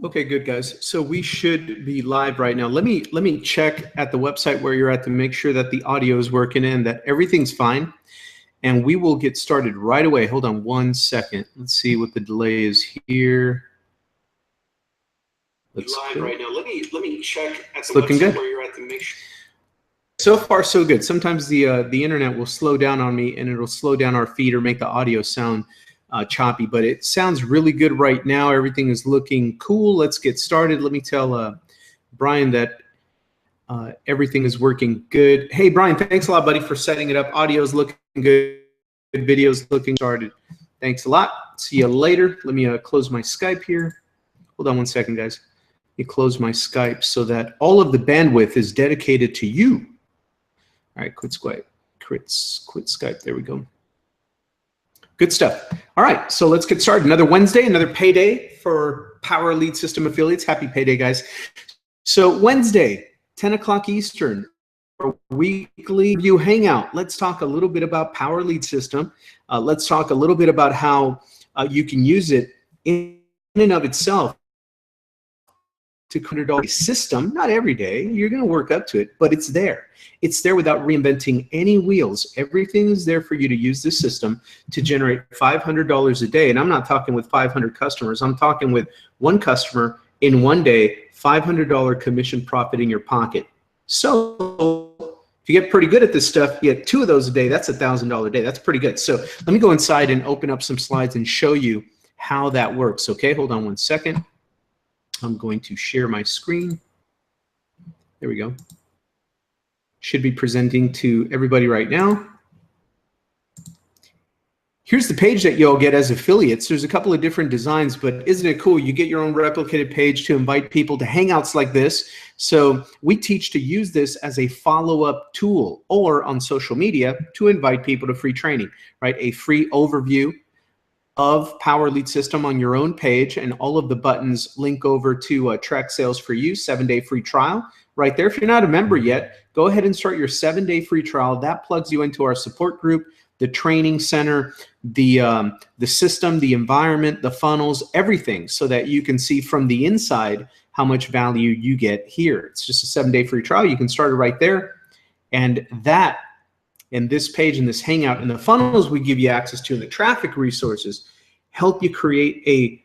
Okay, good guys. So we should be live right now. Let me check at the website where you're at to make sure that the audio is working and that everything's fine. And we will get started right away. Hold on one second. Let's see what the delay is here. Let's live right now. Let me check at the website where you're at to make sure. So far, so good. Sometimes the internet will slow down on me, and it'll slow down our feed or make the audio sound choppy. But it sounds really good right now. Everything is looking cool. Let's get started. Let me tell Brian that everything is working good. Hey, Brian, thanks a lot, buddy, for setting it up. Audio is looking good. Video's looking started. Thanks a lot. See you later. Let me close my Skype here. Hold on one second, guys. Let me close my Skype so that all of the bandwidth is dedicated to you. All right, quit Skype. There we go. Good stuff. All right, so let's get started. Another Wednesday, another payday for Power Lead System affiliates. Happy payday, guys. So Wednesday, 10 o'clock Eastern, our weekly review hangout. Let's talk a little bit about Power Lead System. Let's talk a little bit about how you can use it in and of itself to create a system. Not every day, you're going to work up to it, but it's there. It's there without reinventing any wheels. Everything is there for you to use this system to generate $500 a day. And I'm not talking with 500 customers. I'm talking with one customer in one day, $500 commission profit in your pocket. So if you get pretty good at this stuff, you get 2 of those a day. That's $1,000 a day. That's pretty good. So let me go inside and open up some slides and show you how that works. Okay, hold on one second. I'm going to share my screen. There we go. Should be presenting to everybody right now. Here's the page that you'll get as affiliates. There's a couple of different designs, but isn't it cool? You get your own replicated page to invite people to hangouts like this. So we teach to use this as a follow-up tool or on social media to invite people to free training, right? A free overview of Power Lead System on your own page, and all of the buttons link over to Track Sales for You, 7-day free trial right there. If you're not a member yet, go ahead and start your 7-day free trial. That plugs you into our support group, the training center, the system, the environment, the funnels, everything, so that you can see from the inside how much value you get here. It's just a 7-day free trial. You can start it right there. And that, and this page and this hangout and the funnels we give you access to and the traffic resources help you create a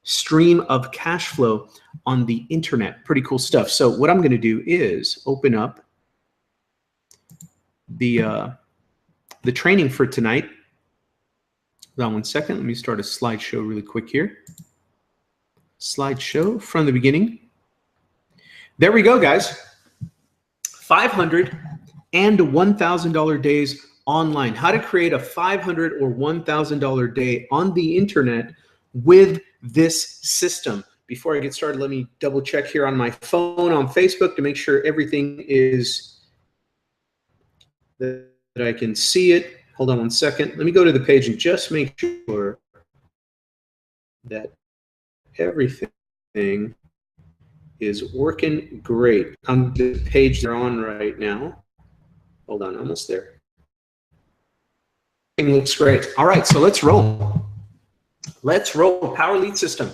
stream of cash flow on the internet. Pretty cool stuff. So what I'm going to do is open up the training for tonight. Hold on one second. Let me start a slideshow really quick here. Slideshow from the beginning. There we go, guys. 500 and $1,000 days online. How to create a $500 or $1,000 day on the internet with this system. Before I get started, let me double check here on my phone on Facebook to make sure everything is that I can see it. Hold on one second. Let me go to the page and just make sure that everything is working great on the page they're on right now. Hold on, almost there. Everything looks great. All right, so let's roll. Let's roll. Power Lead System.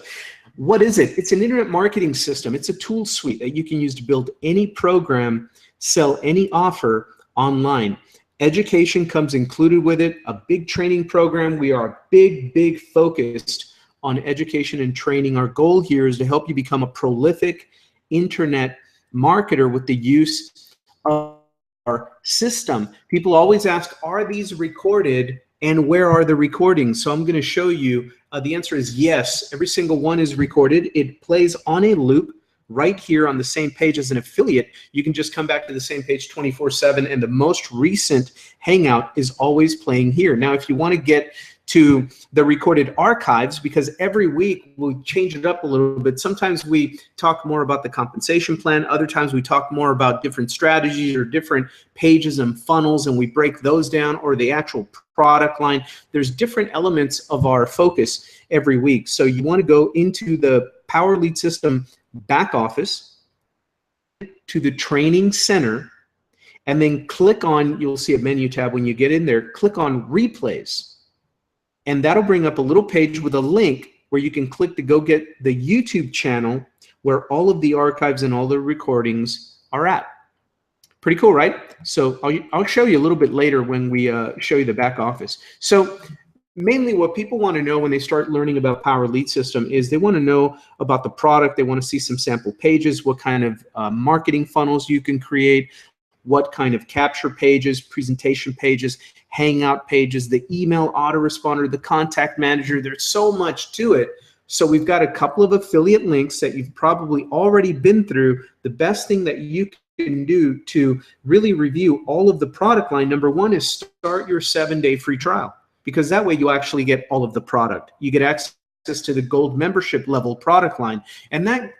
What is it? It's an internet marketing system. It's a tool suite that you can use to build any program, sell any offer online. Education comes included with it, a big training program. We are big focused on education and training. Our goal here is to help you become a prolific internet marketer with the use of our system. People always ask, are these recorded and where are the recordings? So I'm going to show you. The answer is yes. Every single one is recorded. It plays on a loop right here on the same page as an affiliate. You can just come back to the same page 24/7, and the most recent hangout is always playing here. Now, if you want to get to the recorded archives, because every week we change it up a little bit. Sometimes we talk more about the compensation plan. Other times we talk more about different strategies or different pages and funnels, and we break those down, or the actual product line. There's different elements of our focus every week. So you want to go into the Power Lead System back office, to the training center, and then click on, you'll see a menu tab when you get in there, click on replays. And that'll bring up a little page with a link where you can click to go get the YouTube channel where all of the archives and all the recordings are at. Pretty cool, right? So I'll show you a little bit later when we show you the back office. So mainly what people want to know when they start learning about Power Lead System is they want to know about the product. They want to see some sample pages, what kind of marketing funnels you can create, what kind of capture pages, presentation pages, hangout pages, the email autoresponder, the contact manager. There's so much to it. So we've got a couple of affiliate links that you've probably already been through. The best thing that you can do to really review all of the product line, number one, is start your 7-day free trial, because that way you actually get all of the product. You get access to the gold membership level product line, and that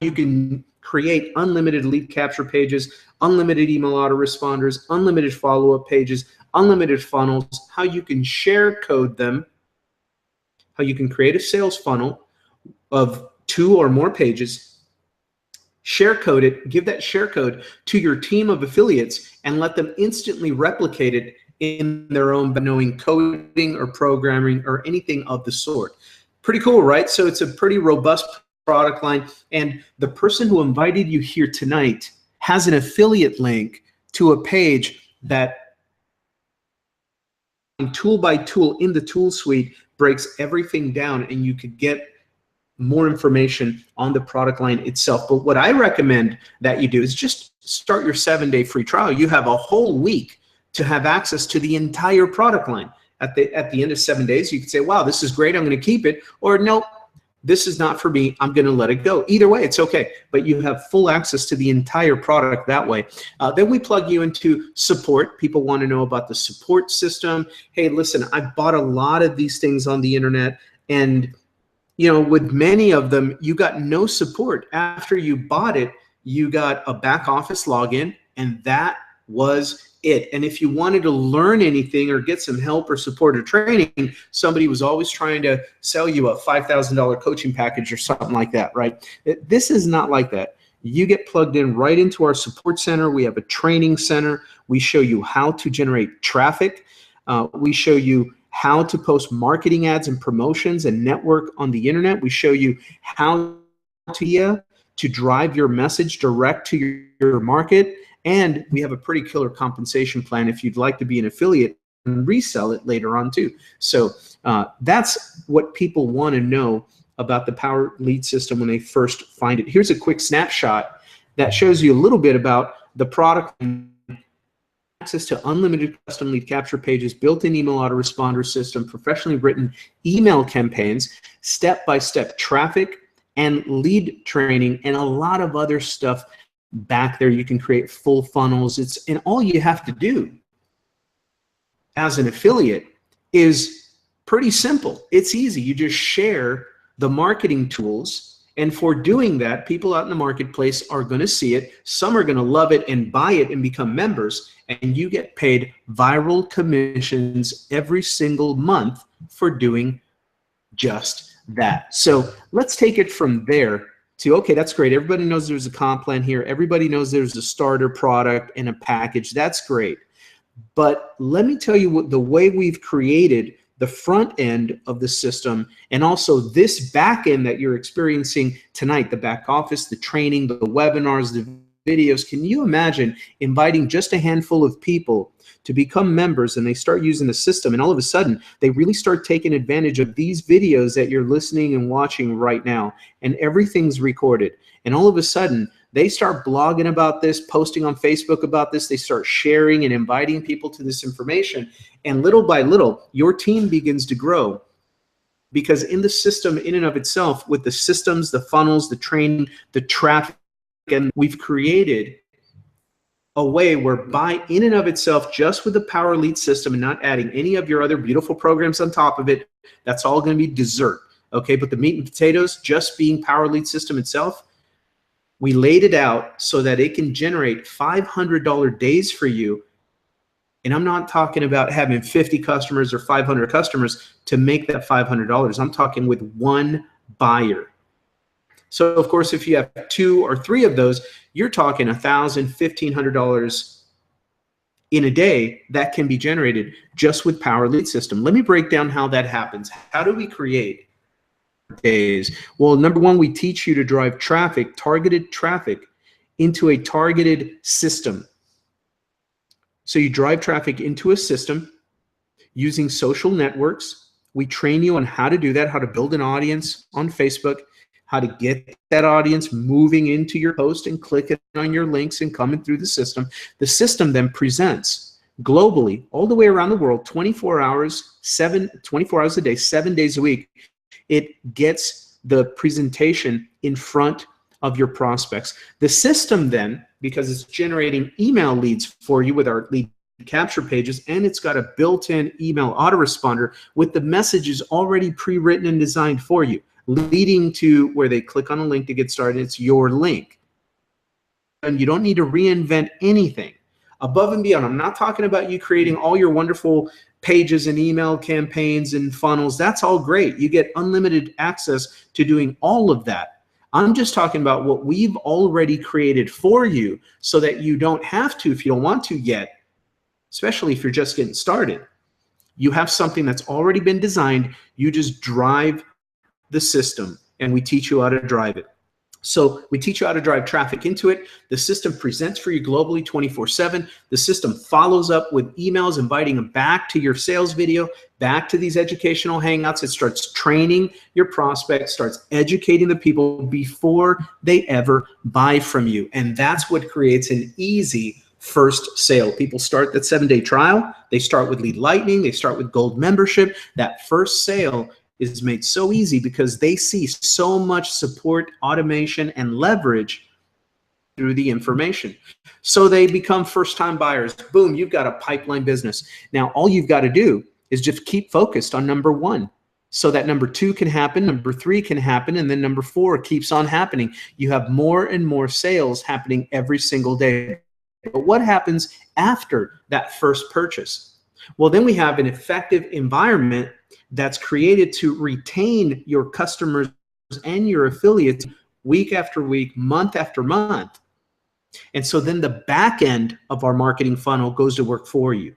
you can create unlimited lead capture pages, unlimited email autoresponders, unlimited follow-up pages, unlimited funnels, how you can share code them, how you can create a sales funnel of 2 or more pages, share code it, give that share code to your team of affiliates, and let them instantly replicate it in their own by knowing coding or programming or anything of the sort. Pretty cool, right? So it's a pretty robust product line. And the person who invited you here tonight has an affiliate link to a page that tool by tool in the tool suite breaks everything down, and you could get more information on the product line itself. But what I recommend that you do is just start your 7-day free trial. You have a whole week to have access to the entire product line. At the end of 7 days, you can say, wow, this is great, I'm going to keep it, or nope, this is not for me, I'm going to let it go. Either way, it's okay, but you have full access to the entire product that way. Then we plug you into support. People want to know about the support system. Hey, listen, I bought a lot of these things on the internet, and you know, with many of them, you got no support. After you bought it, you got a back office login, and that was it. And if you wanted to learn anything or get some help or support or training, somebody was always trying to sell you a $5,000 coaching package or something like that, right? This is not like that. You get plugged in right into our support center. We have a training center. We show you how to generate traffic. We show you how to post marketing ads and promotions and network on the internet. We show you how to drive your message direct to your market. And we have a pretty killer compensation plan if you'd like to be an affiliate and resell it later on too. So that's what people want to know about the Power Lead System when they first find it. Here's a quick snapshot that shows you a little bit about the product. Access to unlimited custom lead capture pages, built-in email autoresponder system, professionally written email campaigns, step-by-step traffic and lead training, and a lot of other stuff back there. You can create full funnels. And all you have to do as an affiliate is pretty simple. It's easy. You just share the marketing tools, and for doing that, people out in the marketplace are going to see it. Some are going to love it and buy it and become members, and you get paid viral commissions every single month for doing just that. So let's take it from there to, okay, that's great. Everybody knows there's a comp plan here. Everybody knows there's a starter product and a package. That's great. But let me tell you what the way we've created the front end of the system, and also this back end that you're experiencing tonight, the back office, the training, the webinars, the videos. Can you imagine inviting just a handful of people to become members, and they start using the system, and all of a sudden they really start taking advantage of these videos that you're listening and watching right now, and everything's recorded, and all of a sudden they start blogging about this, posting on Facebook about this, they start sharing and inviting people to this information, and little by little your team begins to grow, because in the system in and of itself, with the systems, the funnels, the training, the traffic, and we've created a way whereby in and of itself, just with the Power Lead System and not adding any of your other beautiful programs on top of it, that's all going to be dessert, okay? But the meat and potatoes, just being Power Lead System itself, we laid it out so that it can generate $500 days for you. And I'm not talking about having 50 customers or 500 customers to make that $500. I'm talking with one buyer. So of course, if you have 2 or 3 of those, you're talking $1,000, $1,500 in a day that can be generated just with Power Lead System. Let me break down how that happens. How do we create days? Well, number one, we teach you to drive traffic, targeted traffic, into a targeted system. So you drive traffic into a system using social networks. We train you on how to do that, how to build an audience on Facebook, how to get that audience moving into your post and clicking on your links and coming through the system. The system then presents globally, all the way around the world, 24 hours a day, 7 days a week. It gets the presentation in front of your prospects. The system then, because it's generating email leads for you with our lead capture pages, and it's got a built-in email autoresponder with the messages already pre-written and designed for you, leading to where they click on a link to get started. It's your link. And you don't need to reinvent anything. Above and beyond, I'm not talking about you creating all your wonderful pages and email campaigns and funnels. That's all great. You get unlimited access to doing all of that. I'm just talking about what we've already created for you so that you don't have to, if you don't want to yet, especially if you're just getting started. You have something that's already been designed. You just drive the system, and we teach you how to drive it. So we teach you how to drive traffic into it. The system presents for you globally 24/7. The system follows up with emails inviting them back to your sales video, back to these educational hangouts. It starts training your prospects, starts educating the people before they ever buy from you. And that's what creates an easy first sale. People start that 7-day trial. They start with Lead Lightning. They start with Gold membership. That first sale is made so easy because they see so much support, automation, and leverage through the information. So they become first-time buyers. Boom, you've got a pipeline business. Now, all you've got to do is just keep focused on number one so that number two can happen, number three can happen, and then number four keeps on happening. You have more and more sales happening every single day. But what happens after that first purchase? Well, then we have an effective environment that's created to retain your customers and your affiliates week after week, month after month. And so then the back end of our marketing funnel goes to work for you.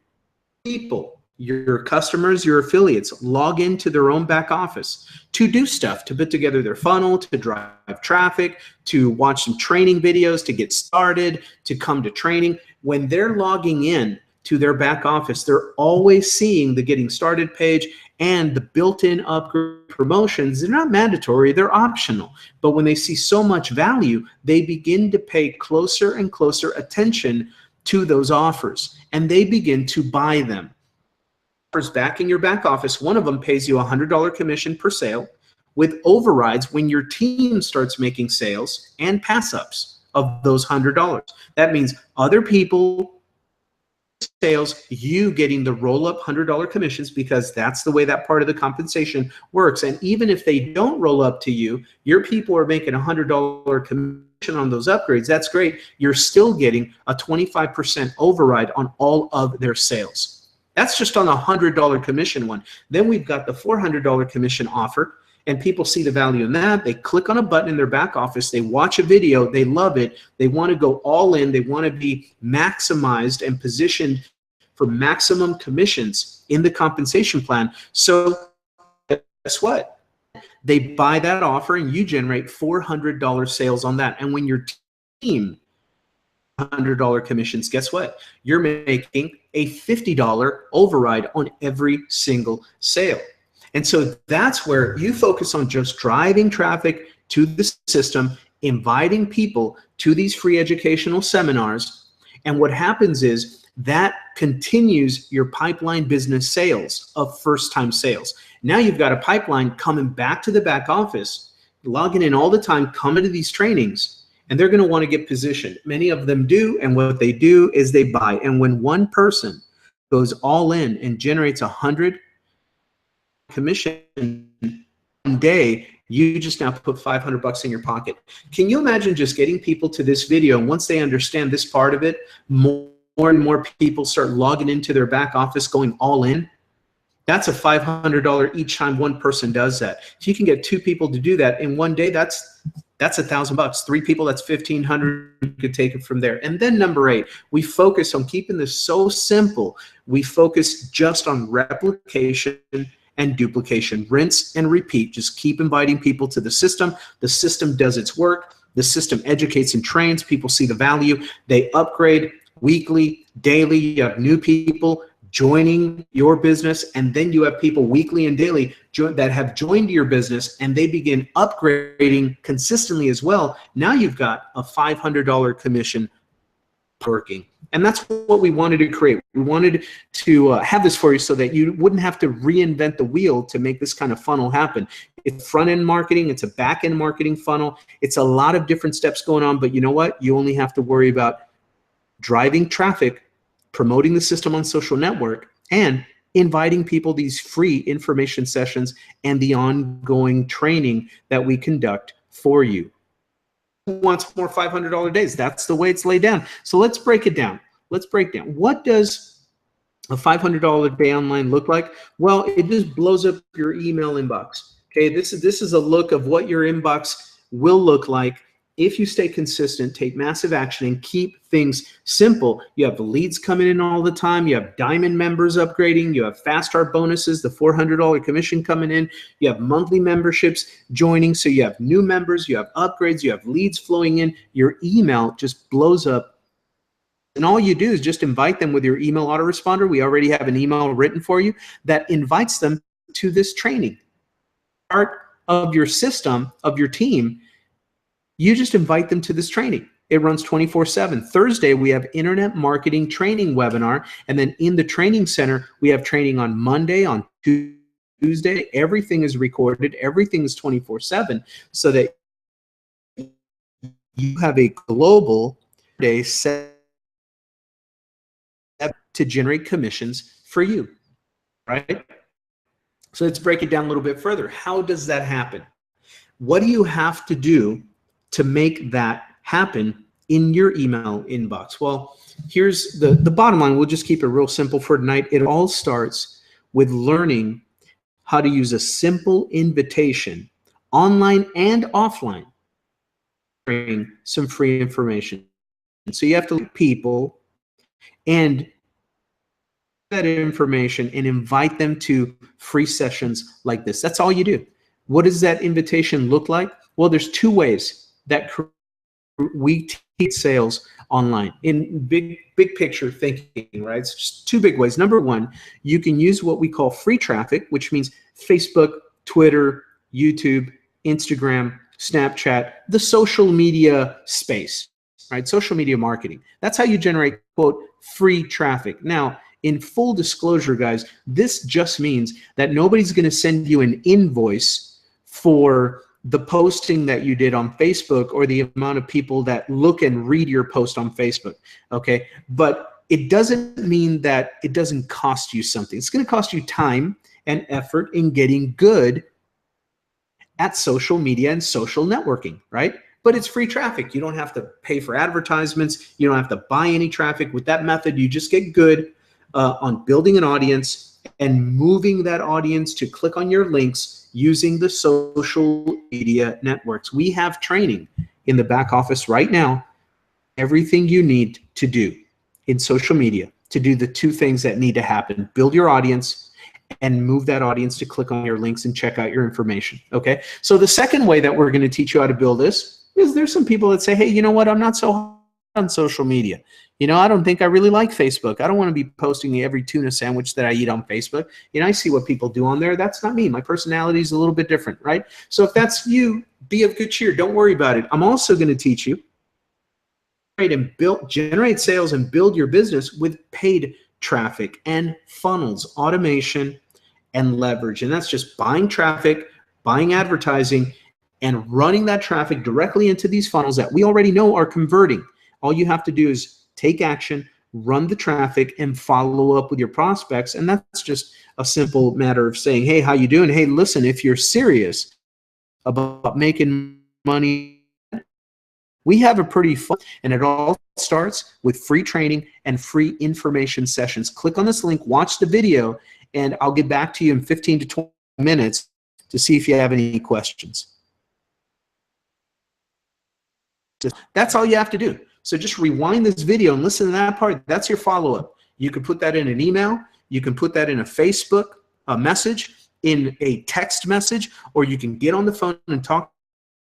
People, your customers, your affiliates, log into their own back office to do stuff, to put together their funnel, to drive traffic, to watch some training videos, to get started, to come to training. When they're logging in to their back office, they're always seeing the getting started page and the built-in upgrade promotions. They're not mandatory, they're optional. But when they see so much value, they begin to pay closer and closer attention to those offers, and they begin to buy them. Back in your back office, one of them pays you a $100 commission per sale with overrides when your team starts making sales and pass-ups of those $100. That means other people sales, you getting the roll-up $100 commissions, because that's the way that part of the compensation works. And even if they don't roll up to you, your people are making a $100 commission on those upgrades. That's great. You're still getting a 25% override on all of their sales. That's just on a $100 commission one. Then we've got the $400 commission offer, and people see the value in that. They click on a button in their back office, they watch a video, they love it, they want to go all in, they want to be maximized and positioned for maximum commissions in the compensation plan. So guess what? They buy that offer and you generate $400 sales on that. And when your team $100 commissions, guess what? You're making a $50 override on every single sale. And so that's where you focus on just driving traffic to the system, inviting people to these free educational seminars. And what happens is that continues your pipeline business sales of first-time sales. Now you've got a pipeline coming back to the back office, logging in all the time, coming to these trainings, and they're going to want to get positioned. Many of them do, and what they do is they buy. And when one person goes all in and generates 100 commission one day, you just now put $500 in your pocket. Can you imagine just getting people to this video, and once they understand this part of it, more and more people start logging into their back office, going all in? That's a $500 each time one person does that. If you can get 2 people to do that in one day, that's $1,000. 3 people, that's $1,500. You could take it from there. And then number 8, we focus on keeping this so simple. We focus just on replication and duplication. Rinse and repeat. Just keep inviting people to the system. The system does its work. The system educates and trains. People see the value. They upgrade weekly, daily. You have new people joining your business, and then you have people weekly and daily that have joined your business, and they begin upgrading consistently as well. Now you've got a $500 commission working. And that's what we wanted to create. We wanted to have this for you so that you wouldn't have to reinvent the wheel to make this kind of funnel happen. It's front-end marketing. It's a back-end marketing funnel. It's a lot of different steps going on, but you know what? You only have to worry about driving traffic, promoting the system on social network, and inviting people these free information sessions and the ongoing training that we conduct for you. Who wants more $500 days? That's the way it's laid down. So let's break it down. Let's break down. What does a $500 day online look like? Well, it just blows up your email inbox. Okay, this is a look of what your inbox will look like if you stay consistent, take massive action, and keep things simple. You have the leads coming in all the time. You have diamond members upgrading. You have fast start bonuses, the $400 commission coming in. You have monthly memberships joining. So you have new members, you have upgrades, you have leads flowing in. Your email just blows up. And all you do is just invite them with your email autoresponder. We already have an email written for you that invites them to this training. Part of your system, of your team, you just invite them to this training. It runs 24/7. Thursday, we have internet marketing training webinar. And then in the training center, we have training on Monday, on Tuesday. Everything is recorded. Everything is 24/7 so that you have a global day set to generate commissions for you, right? So let's break it down a little bit further. How does that happen? What do you have to do to make that happen in your email inbox? Well, here's the bottom line. We'll just keep it real simple for tonight. It all starts with learning how to use a simple invitation, online and offline, bring some free information. So you have to let people and that information and invite them to free sessions like this. That's all you do. What does that invitation look like? Well, there's two ways that we teach sales online in big picture thinking, right? It's just two big ways. Number one, you can use what we call free traffic, which means Facebook, Twitter, YouTube, Instagram, Snapchat, the social media space, right? Social media marketing. That's how you generate, quote, free traffic. Now, in full disclosure, guys, this just means that nobody's going to send you an invoice for the posting that you did on Facebook or the amount of people that look and read your post on Facebook, okay? But it doesn't mean that it doesn't cost you something. It's going to cost you time and effort in getting good at social media and social networking, right? But it's free traffic. You don't have to pay for advertisements. You don't have to buy any traffic. With that method, you just get good on building an audience and moving that audience to click on your links using the social media networks. We have training in the back office right now, everything you need to do in social media to do the two things that need to happen: build your audience and move that audience to click on your links and check out your information, okay? So the second way that we're gonna teach you how to build this is there's some people that say, hey, you know what, I'm not so hot on social media. You know, I don't think I really like Facebook. I don't want to be posting every tuna sandwich that I eat on Facebook. You know, I see what people do on there. That's not me. My personality is a little bit different, right? So if that's you, be of good cheer. Don't worry about it. I'm also going to teach you and generate sales and build your business with paid traffic and funnels, automation, and leverage. And that's just buying traffic, buying advertising, and running that traffic directly into these funnels that we already know are converting. All you have to do is take action, run the traffic, and follow up with your prospects. And that's just a simple matter of saying, hey, how you doing? Hey, listen, if you're serious about making money, we have a pretty fun, and it all starts with free training and free information sessions. Click on this link, watch the video, and I'll get back to you in 15 to 20 minutes to see if you have any questions. That's all you have to do. So just rewind this video and listen to that part. That's your follow-up. You can put that in an email. You can put that in a Facebook message. in a text message, or you can get on the phone and talk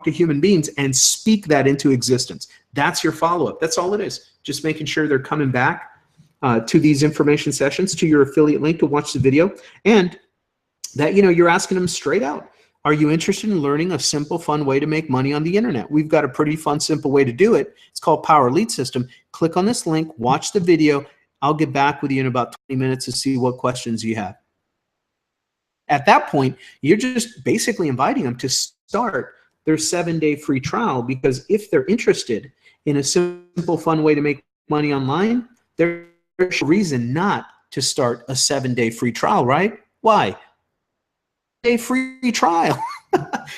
to human beings and speak that into existence. That's your follow-up. That's all it is. Just making sure they're coming back to these information sessions, to your affiliate link to watch the video, and that, you know, you're asking them straight out, are you interested in learning a simple, fun way to make money on the internet? We've got a pretty fun, simple way to do it. It's called Power Lead System. Click on this link, watch the video. I'll get back with you in about 20 minutes to see what questions you have. At that point, you're just basically inviting them to start their 7-day free trial, because if they're interested in a simple, fun way to make money online, there's a reason not to start a 7-day free trial, right? Why? A free trial.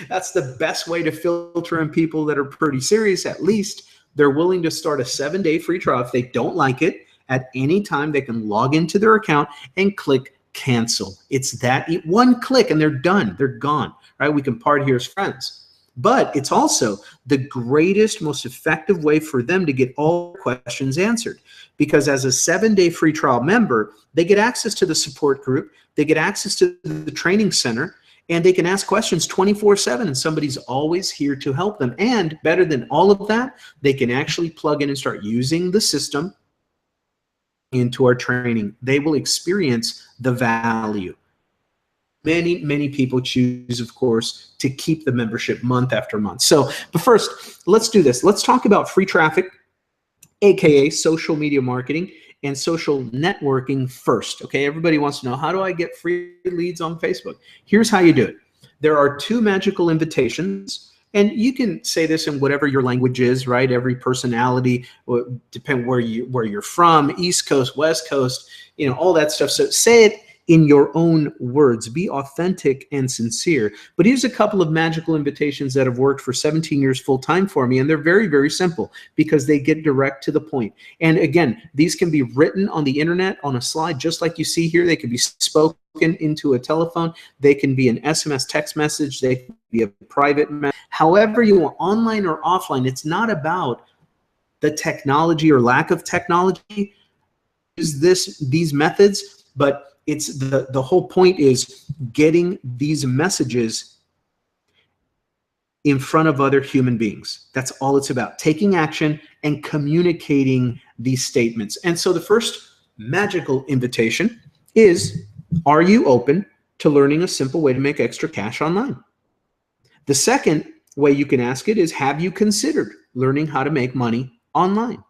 That's the best way to filter in people that are pretty serious. At least they're willing to start a 7-day free trial. If they don't like it, at any time they can log into their account and click cancel. It's that one click and they're done. They're gone, right? We can part here as friends. But it's also the greatest, most effective way for them to get all questions answered. Because as a 7-day free trial member, they get access to the support group, they get access to the training center, and they can ask questions 24/7, and somebody's always here to help them. And better than all of that, they can actually plug in and start using the system into our training. They will experience the value. Many people choose, of course, to keep the membership month after month. So, but first, let's do this. Let's talk about free traffic, AKA social media marketing and social networking first. Okay, everybody wants to know, how do I get free leads on Facebook? Here's how you do it. There are 2 magical invitations, and you can say this in whatever your language is, right? Every personality, depend where you're from, East Coast, West Coast, you know, all that stuff. So say it in your own words. Be authentic and sincere. But here's a couple of magical invitations that have worked for 17 years full time for me, and they're very, very simple because they get direct to the point. And again, these can be written on the internet on a slide, just like you see here. They can be spoken into a telephone. They can be an SMS text message. They can be a private message. However you want, online or offline. It's not about the technology or lack of technology. Use these methods, but it's the whole point is getting these messages in front of other human beings. That's all it's about, taking action and communicating these statements. And so the first magical invitation is, are you open to learning a simple way to make extra cash online? The second way you can ask it is, have you considered learning how to make money online?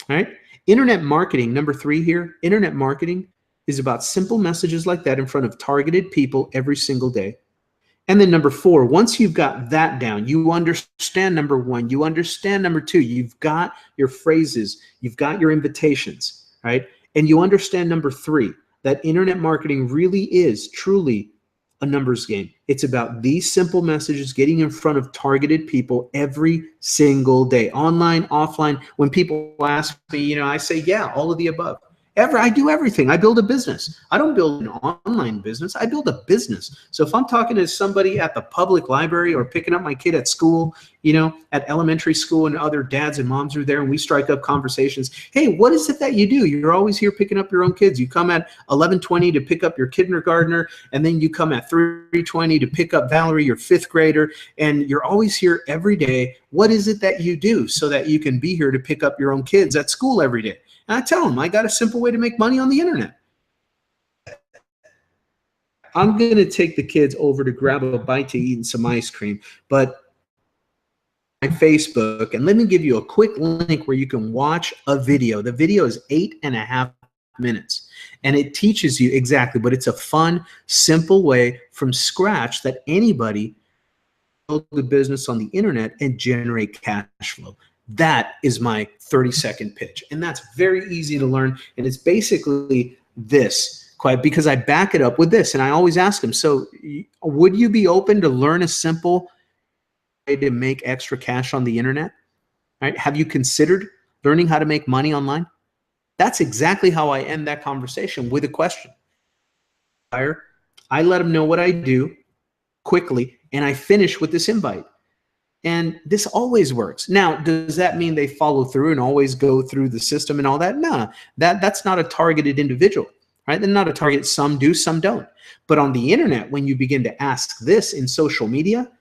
All right. Internet marketing, number 3 here, internet marketing is about simple messages like that in front of targeted people every single day. And then number 4, once you've got that down, you understand number 1, you understand number 2, you've got your phrases, you've got your invitations, right? And you understand number 3, that internet marketing really is truly a numbers game. It's about these simple messages getting in front of targeted people every single day, online, offline. When people ask me, you know, I say, yeah, all of the above. I do everything. I build a business. I don't build an online business. I build a business. So if I'm talking to somebody at the public library or picking up my kid at school, you know, at elementary school, and other dads and moms are there, and we strike up conversations. Hey, what is it that you do? You're always here picking up your own kids. You come at 11:20 to pick up your kindergartner, and then you come at 3:20 to pick up Valerie, your 5th grader, and you're always here every day. What is it that you do so that you can be here to pick up your own kids at school every day? And I tell them, I got a simple way to make money on the internet. I'm going to take the kids over to grab a bite to eat and some ice cream, but my Facebook, and let me give you a quick link where you can watch a video. The video is 8.5 minutes, and it teaches you exactly, but it's a fun, simple way from scratch that anybody can build a business on the internet and generate cash flow. That is my 30-second pitch. And that's very easy to learn. And it's basically this, because I back it up with this. And I always ask them, so would you be open to learn a simple way to make extra cash on the internet? Right? Have you considered learning how to make money online? That's exactly how I end that conversation, with a question. I let them know what I do quickly, and I finish with this invite. And this always works. Now, does that mean they follow through and always go through the system and all that? No, that's not a targeted individual. right? They're not a target. Some do, some don't. But on the internet, when you begin to ask this in social media,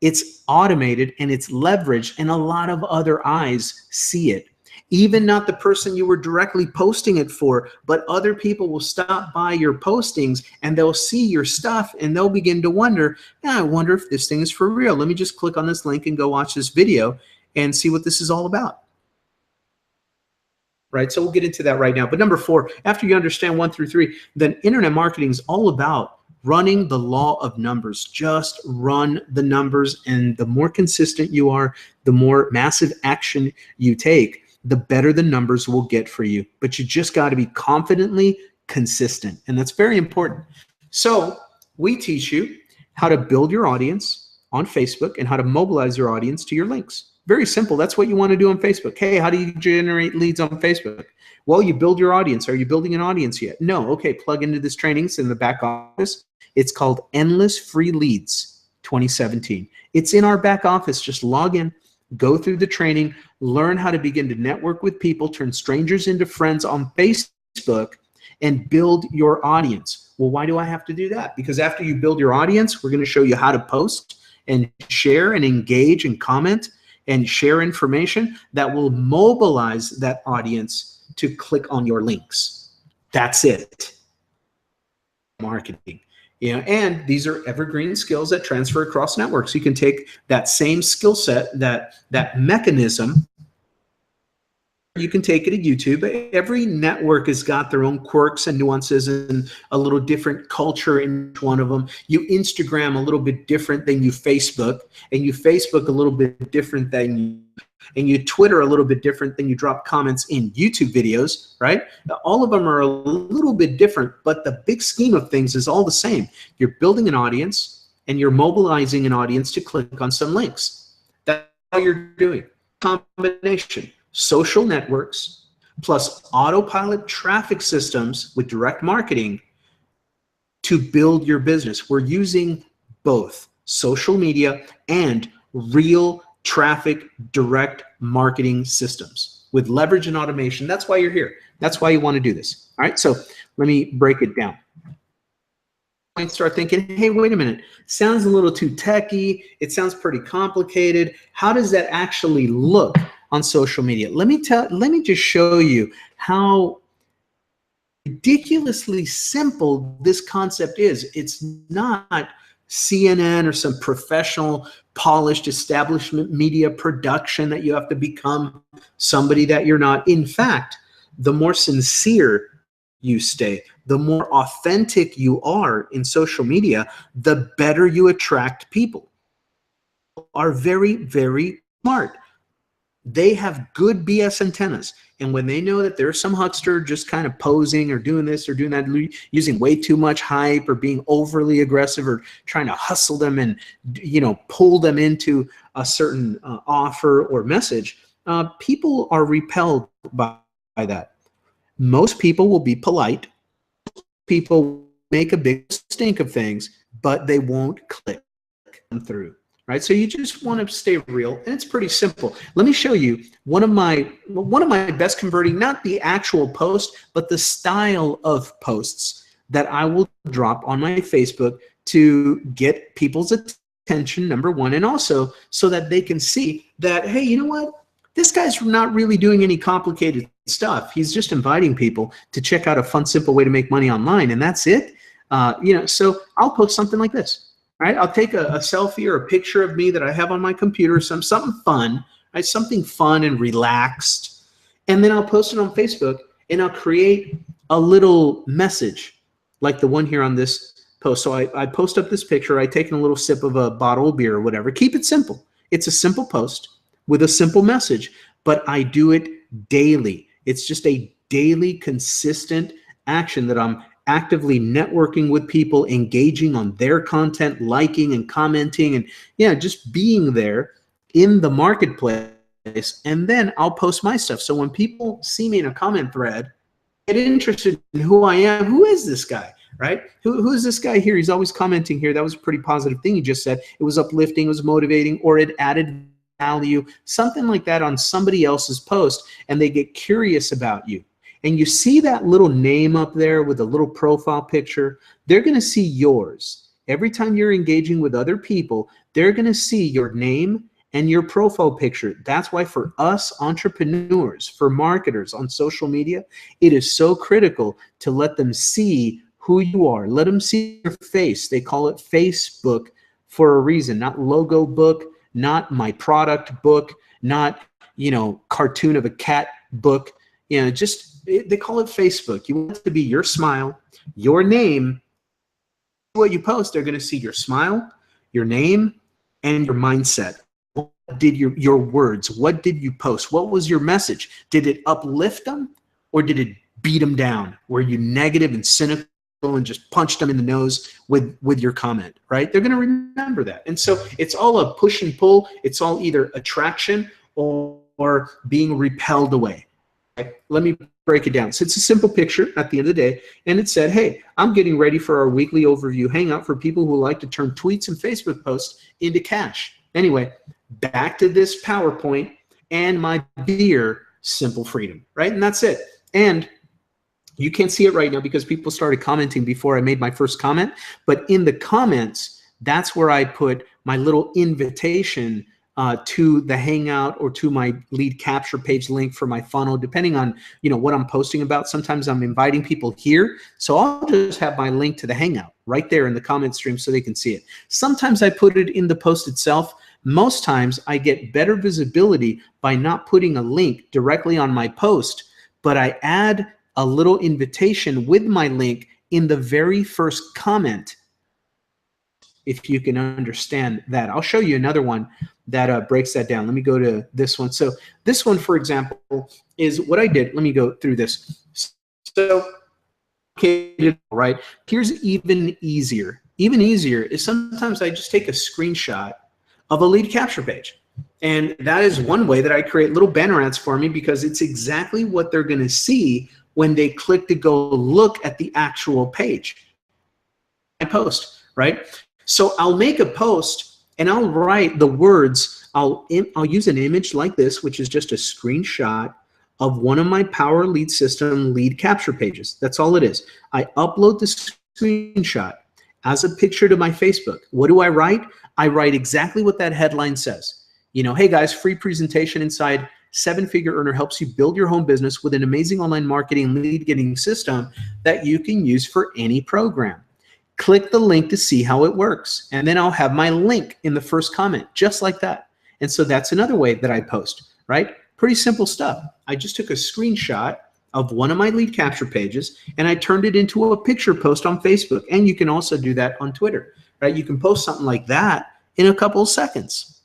it's automated and it's leveraged, and a lot of other eyes see it. Even not the person you were directly posting it for, but other people will stop by your postings and they'll see your stuff and they'll begin to wonder, I wonder if this thing is for real. Let me just click on this link and go watch this video and see what this is all about. Right? So we'll get into that right now. But number 4, after you understand 1 through 3, then internet marketing is all about running the law of numbers. Just run the numbers, and the more consistent you are, the more massive action you take, the better the numbers will get for you. But you just got to be confidently consistent, and that's very important. So we teach you how to build your audience on Facebook and how to mobilize your audience to your links. Very simple. That's what you want to do on Facebook. Hey, how do you generate leads on Facebook? Well, you build your audience. Are you building an audience yet? No. Okay, plug into this training. It's in the back office. It's called Endless Free Leads 2017. It's in our back office. Just log in, go through the training, learn how to begin to network with people, turn strangers into friends on Facebook, and build your audience. Well, why do I have to do that? Because after you build your audience, we're going to show you how to post and share and engage and comment and share information that will mobilize that audience to click on your links. That's it. Marketing. And these are evergreen skills that transfer across networks. You can take that same skill set, that mechanism, you can take it to YouTube. Every network has got their own quirks and nuances and a little different culture in each one of them. You Instagram a little bit different than you Facebook, and you Facebook a little bit different than you Twitter a little bit different than you drop comments in YouTube videos, right? All of them are a little bit different, but the big scheme of things is all the same. You're building an audience and you're mobilizing an audience to click on some links. That's all you're doing. Combination. Social networks plus autopilot traffic systems with direct marketing to build your business. We're using both social media and real traffic direct marketing systems with leverage and automation. That's why you're here. That's why you want to do this. All right, so let me break it down. You might start thinking, hey, wait a minute, sounds a little too techy. It sounds pretty complicated. How does that actually look on social media? Let me just show you how ridiculously simple this concept is. It's not CNN or some professional, polished establishment media production that you have to become somebody that you're not. In fact, the more sincere you stay, the more authentic you are in social media, the better you attract people. Are very, very smart. They have good BS antennas. And when they know that there's some huckster just kind of posing or doing this or doing that, using way too much hype or being overly aggressive or trying to hustle them and, pull them into a certain offer or message, people are repelled by that. Most people will be polite. People make a big stink of things, but they won't click through. Right, so you just want to stay real, and it's pretty simple. Let me show you one of my best converting, not the actual post, but the style of posts that I will drop on my Facebook to get people's attention, number one, and also so that they can see that, hey, you know what? This guy's not really doing any complicated stuff. He's just inviting people to check out a fun, simple way to make money online, and that's it. So I'll post something like this. Right? I'll take a selfie or a picture of me that I have on my computer, something fun, right? Something fun and relaxed, and then I'll post it on Facebook, and I'll create a little message like the one here on this post. So I post up this picture. I take a little sip of a bottle of beer or whatever. Keep it simple. It's a simple post with a simple message, but I do it daily. It's just a daily, consistent action that I'm actively networking with people, engaging on their content, liking and commenting, and just being there in the marketplace. And then I'll post my stuff. So when people see me in a comment thread, get interested in who I am. Who is this guy, right? Who's this guy here? He's always commenting here. That was a pretty positive thing he just said. It was uplifting, it was motivating, or it added value, something like that on somebody else's post, and they get curious about you. and you see that little name up there with a little profile picture, they're going to see yours. Every time you're engaging with other people, they're going to see your name and your profile picture. That's why for us entrepreneurs, for marketers on social media, it is so critical to let them see who you are. Let them see your face. They call it Facebook for a reason, not logo book, not my product book, not, you know, cartoon of a cat book. You know, just, they call it Facebook. You want it to be your smile, your name. What you post, they're going to see your smile, your name, and your mindset. What did your words, what did you post? What was your message? Did it uplift them or did it beat them down? Were you negative and cynical and just punched them in the nose with your comment, right? They're going to remember that. And so it's all a push and pull. It's all either attraction or being repelled away. Okay? Let me break it down. So it's a simple picture at the end of the day, and it said, hey, I'm getting ready for our weekly overview hangout for people who like to turn tweets and Facebook posts into cash. Anyway, back to this PowerPoint and my beer, Simple Freedom, right? And that's it. And you can't see it right now because people started commenting before I made my first comment, but in the comments, that's where I put my little invitation to the Hangout or to my lead capture page link for my funnel, depending on, you know, what I'm posting about. Sometimes I'm inviting people here, so I'll just have my link to the Hangout right there in the comment stream so they can see it. Sometimes I put it in the post itself. Most times I get better visibility by not putting a link directly on my post, but I add a little invitation with my link in the very first comment, if you can understand that. I'll show you another one that breaks that down. Let me go to this one. So this one, for example, is what I did. Let me go through this. So, right, here's even easier. Even easier is sometimes I just take a screenshot of a lead capture page. And that is one way that I create little banner ads for me, because it's exactly what they're going to see when they click to go look at the actual page. I post, right? So I'll make a post and I'll write the words. I'll use an image like this, which is just a screenshot of one of my Power Lead System lead capture pages. That's all it is. I upload the screenshot as a picture to my Facebook. What do I write? I write exactly what that headline says. You know, hey guys, free presentation inside Seven-Figure Earner helps you build your home business with an amazing online marketing lead getting system that you can use for any program. Click the link to see how it works. And then I'll have my link in the first comment, just like that. And so that's another way that I post, right? Pretty simple stuff. I just took a screenshot of one of my lead capture pages and I turned it into a picture post on Facebook. And you can also do that on Twitter, right? You can post something like that in a couple of seconds.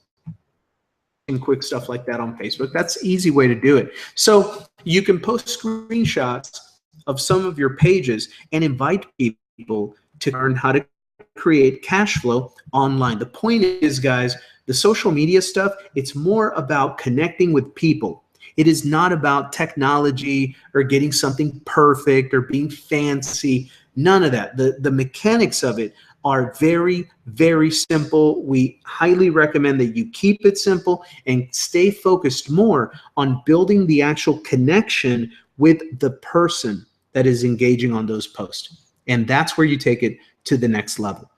And quick stuff like that on Facebook. That's an easy way to do it. So you can post screenshots of some of your pages and invite people to learn how to create cash flow online. The point is, guys, the social media stuff, it's more about connecting with people. It is not about technology or getting something perfect or being fancy. None of that. The mechanics of it are very, very simple. We highly recommend that you keep it simple and stay focused more on building the actual connection with the person that is engaging on those posts. And that's where you take it to the next level.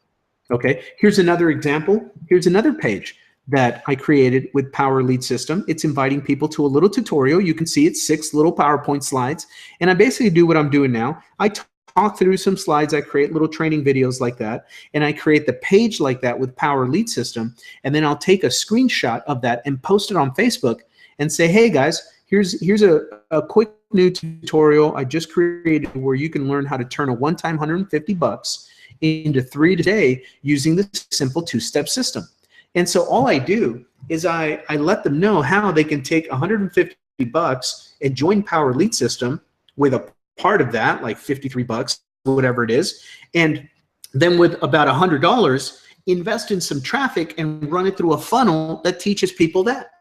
Okay, here's another example. Here's another page that I created with Power Lead System. It's inviting people to a little tutorial. You can see it's 6 little PowerPoint slides. And I basically do what I'm doing now. I talk through some slides. I create little training videos like that. And I create the page like that with Power Lead System. And then I'll take a screenshot of that and post it on Facebook and say, hey guys, here's a quick new tutorial I just created where you can learn how to turn a one-time $150 into 3 today using the simple 2-step system. And so all I do is I let them know how they can take $150 and join Power Lead System with a part of that, like $53, whatever it is. And then with about $100, invest in some traffic and run it through a funnel that teaches people that.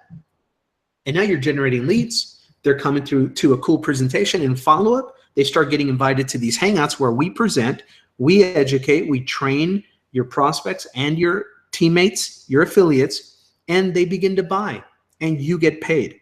And now you're generating leads. They're coming through to a cool presentation and follow-up. They start getting invited to these hangouts where we present, we educate, we train your prospects and your teammates, your affiliates, and they begin to buy and you get paid.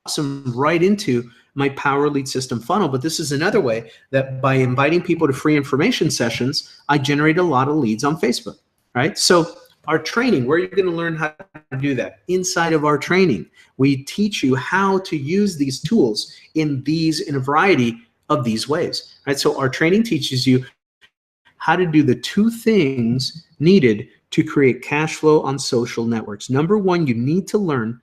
Some right into my Power Lead System funnel. But this is another way that by inviting people to free information sessions, I generate a lot of leads on Facebook, right? So our training, where are you going to learn how to do that? Inside of our training, we teach you how to use these tools in a variety of these ways, right? So our training teaches you how to do the 2 things needed to create cash flow on social networks. Number 1, you need to learn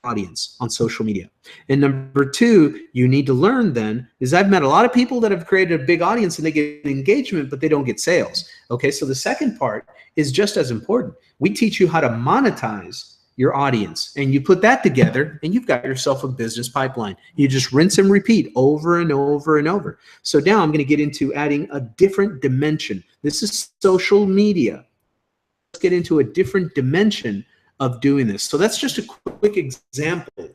audience on social media. And number 2, you need to learn then is I've met a lot of people that have created a big audience and they get engagement, but they don't get sales. Okay, so the second part is just as important. We teach you how to monetize your audience, and you put that together and you've got yourself a business pipeline. You just rinse and repeat over and over and over. So now I'm going to get into adding a different dimension. This is social media. Let's get into a different dimension of doing this. So that's just a quick example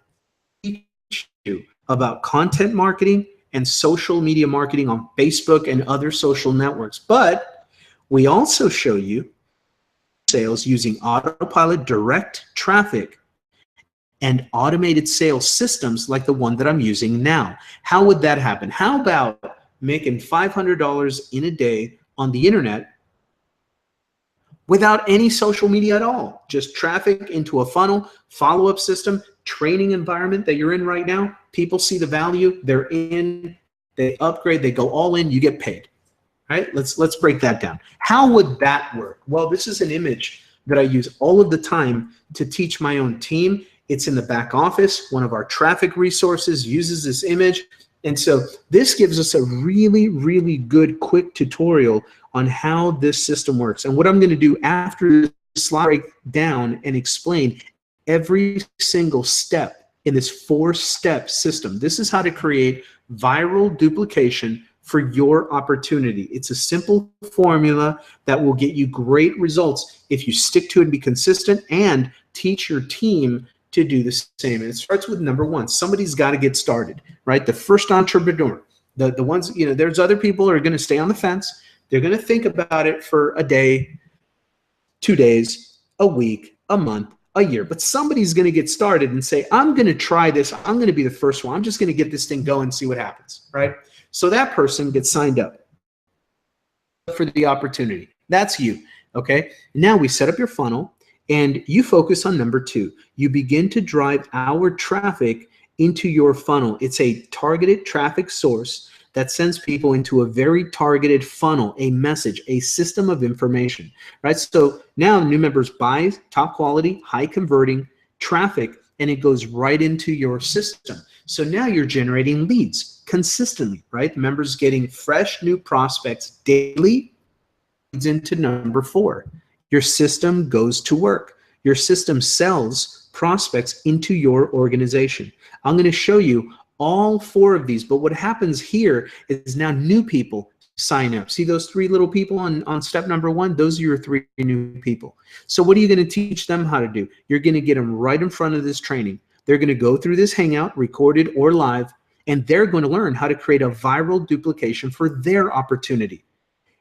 teach you about content marketing and social media marketing on Facebook and other social networks. But we also show you sales using autopilot direct traffic and automated sales systems like the one that I'm using now. How would that happen? How about making $500 in a day on the internet without any social media at all? Just traffic into a funnel, follow-up system, training environment that you're in right now. People see the value, they're in, they upgrade, they go all in, you get paid. Right? Let's break that down. How would that work? Well, this is an image that I use all of the time to teach my own team. It's in the back office. One of our traffic resources uses this image. And so this gives us a really, really good quick tutorial on how this system works. And what I'm going to do after this slide, break down and explain every single step in this 4-step system. This is how to create viral duplication for your opportunity. It's a simple formula that will get you great results if you stick to it and be consistent and teach your team to do the same. And it starts with number 1. Somebody's got to get started, right? The first entrepreneur, the ones, you know, there's other people who are going to stay on the fence. They're going to think about it for a day, 2 days, a week, a month, a year. But somebody's going to get started and say, I'm going to try this. I'm going to be the first one. I'm just going to get this thing going and see what happens, right? So that person gets signed up for the opportunity. That's you, okay? Now we set up your funnel and you focus on number 2. You begin to drive our traffic into your funnel. It's a targeted traffic source that sends people into a very targeted funnel, a message, a system of information, right? So now new members buy top quality, high converting traffic, and it goes right into your system. So now you're generating leads consistently, right? Members getting fresh new prospects daily leads into number 4. Your system goes to work. Your system sells prospects into your organization. I'm going to show you all 4 of these, but what happens here is now new people sign up. See those 3 little people on step number 1? Those are your 3 new people. So what are you going to teach them how to do? You're going to get them right in front of this training. They're going to go through this hangout, recorded or live, and they're going to learn how to create a viral duplication for their opportunity.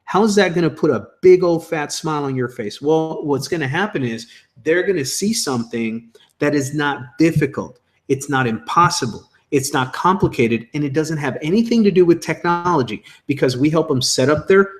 How's that going to put a big old fat smile on your face? Well, what's going to happen is they're going to see something that is not difficult. It's not impossible. It's not complicated, and it doesn't have anything to do with technology because we help them set up their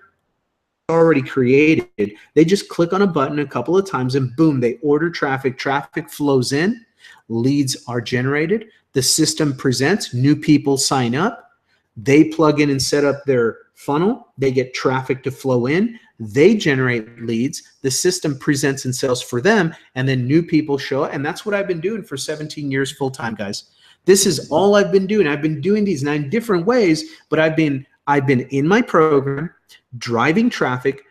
already created. They just click on a button a couple of times and boom, they order traffic. Traffic flows in, leads are generated, the system presents, new people sign up, they plug in and set up their funnel, they get traffic to flow in, they generate leads, the system presents and sells for them, and then new people show up. And that's what I've been doing for 17 years full-time, guys. This is all I've been doing. I've been doing these 9 different ways, but I've been in my program, driving traffic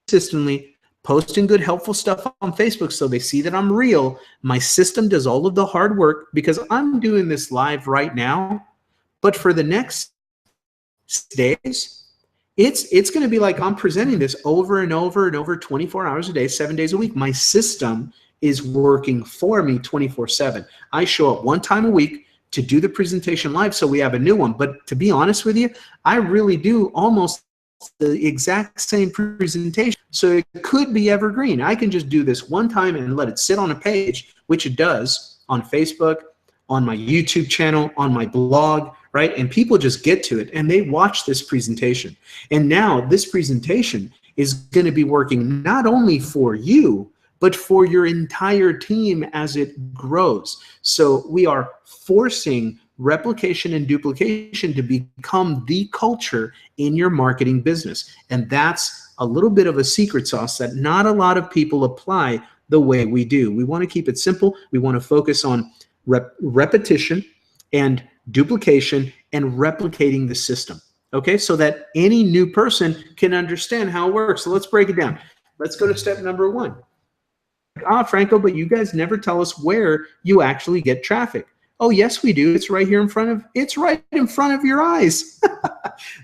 consistently, posting good, helpful stuff on Facebook so they see that I'm real. My system does all of the hard work because I'm doing this live right now. But for the next 6 days, it's going to be like I'm presenting this over and over and over 24 hours a day, 7 days a week. My system is working for me 24/7. I show up 1 time a week to do the presentation live, so we have a new one. But to be honest with you, I really do almost the exact same presentation. So it could be evergreen. I can just do this 1 time and let it sit on a page, which it does on Facebook, on my YouTube channel, on my blog, right? And people just get to it and they watch this presentation. And now this presentation is going to be working not only for you, but for your entire team as it grows. So we are forcing replication and duplication to become the culture in your marketing business. And that's a little bit of a secret sauce that not a lot of people apply the way we do. We want to keep it simple. We want to focus on repetition and duplication and replicating the system. Okay, so that any new person can understand how it works. So let's break it down. Let's go to step number 1. Franco, but you guys never tell us where you actually get traffic. Oh, yes, we do. It's right here in front of your eyes.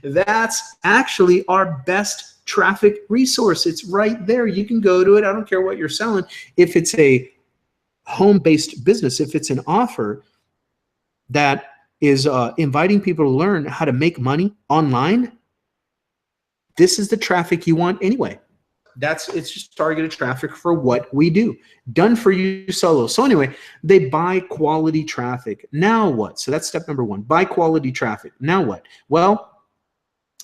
That's actually our best traffic resource. It's right there. You can go to it. I don't care what you're selling. If it's a home-based business, if it's an offer that is inviting people to learn how to make money online, this is the traffic you want anyway. It's just targeted traffic for what we do. Done for you solo. So anyway, they buy quality traffic. Now what? So that's step number 1. Buy quality traffic. Now what? Well,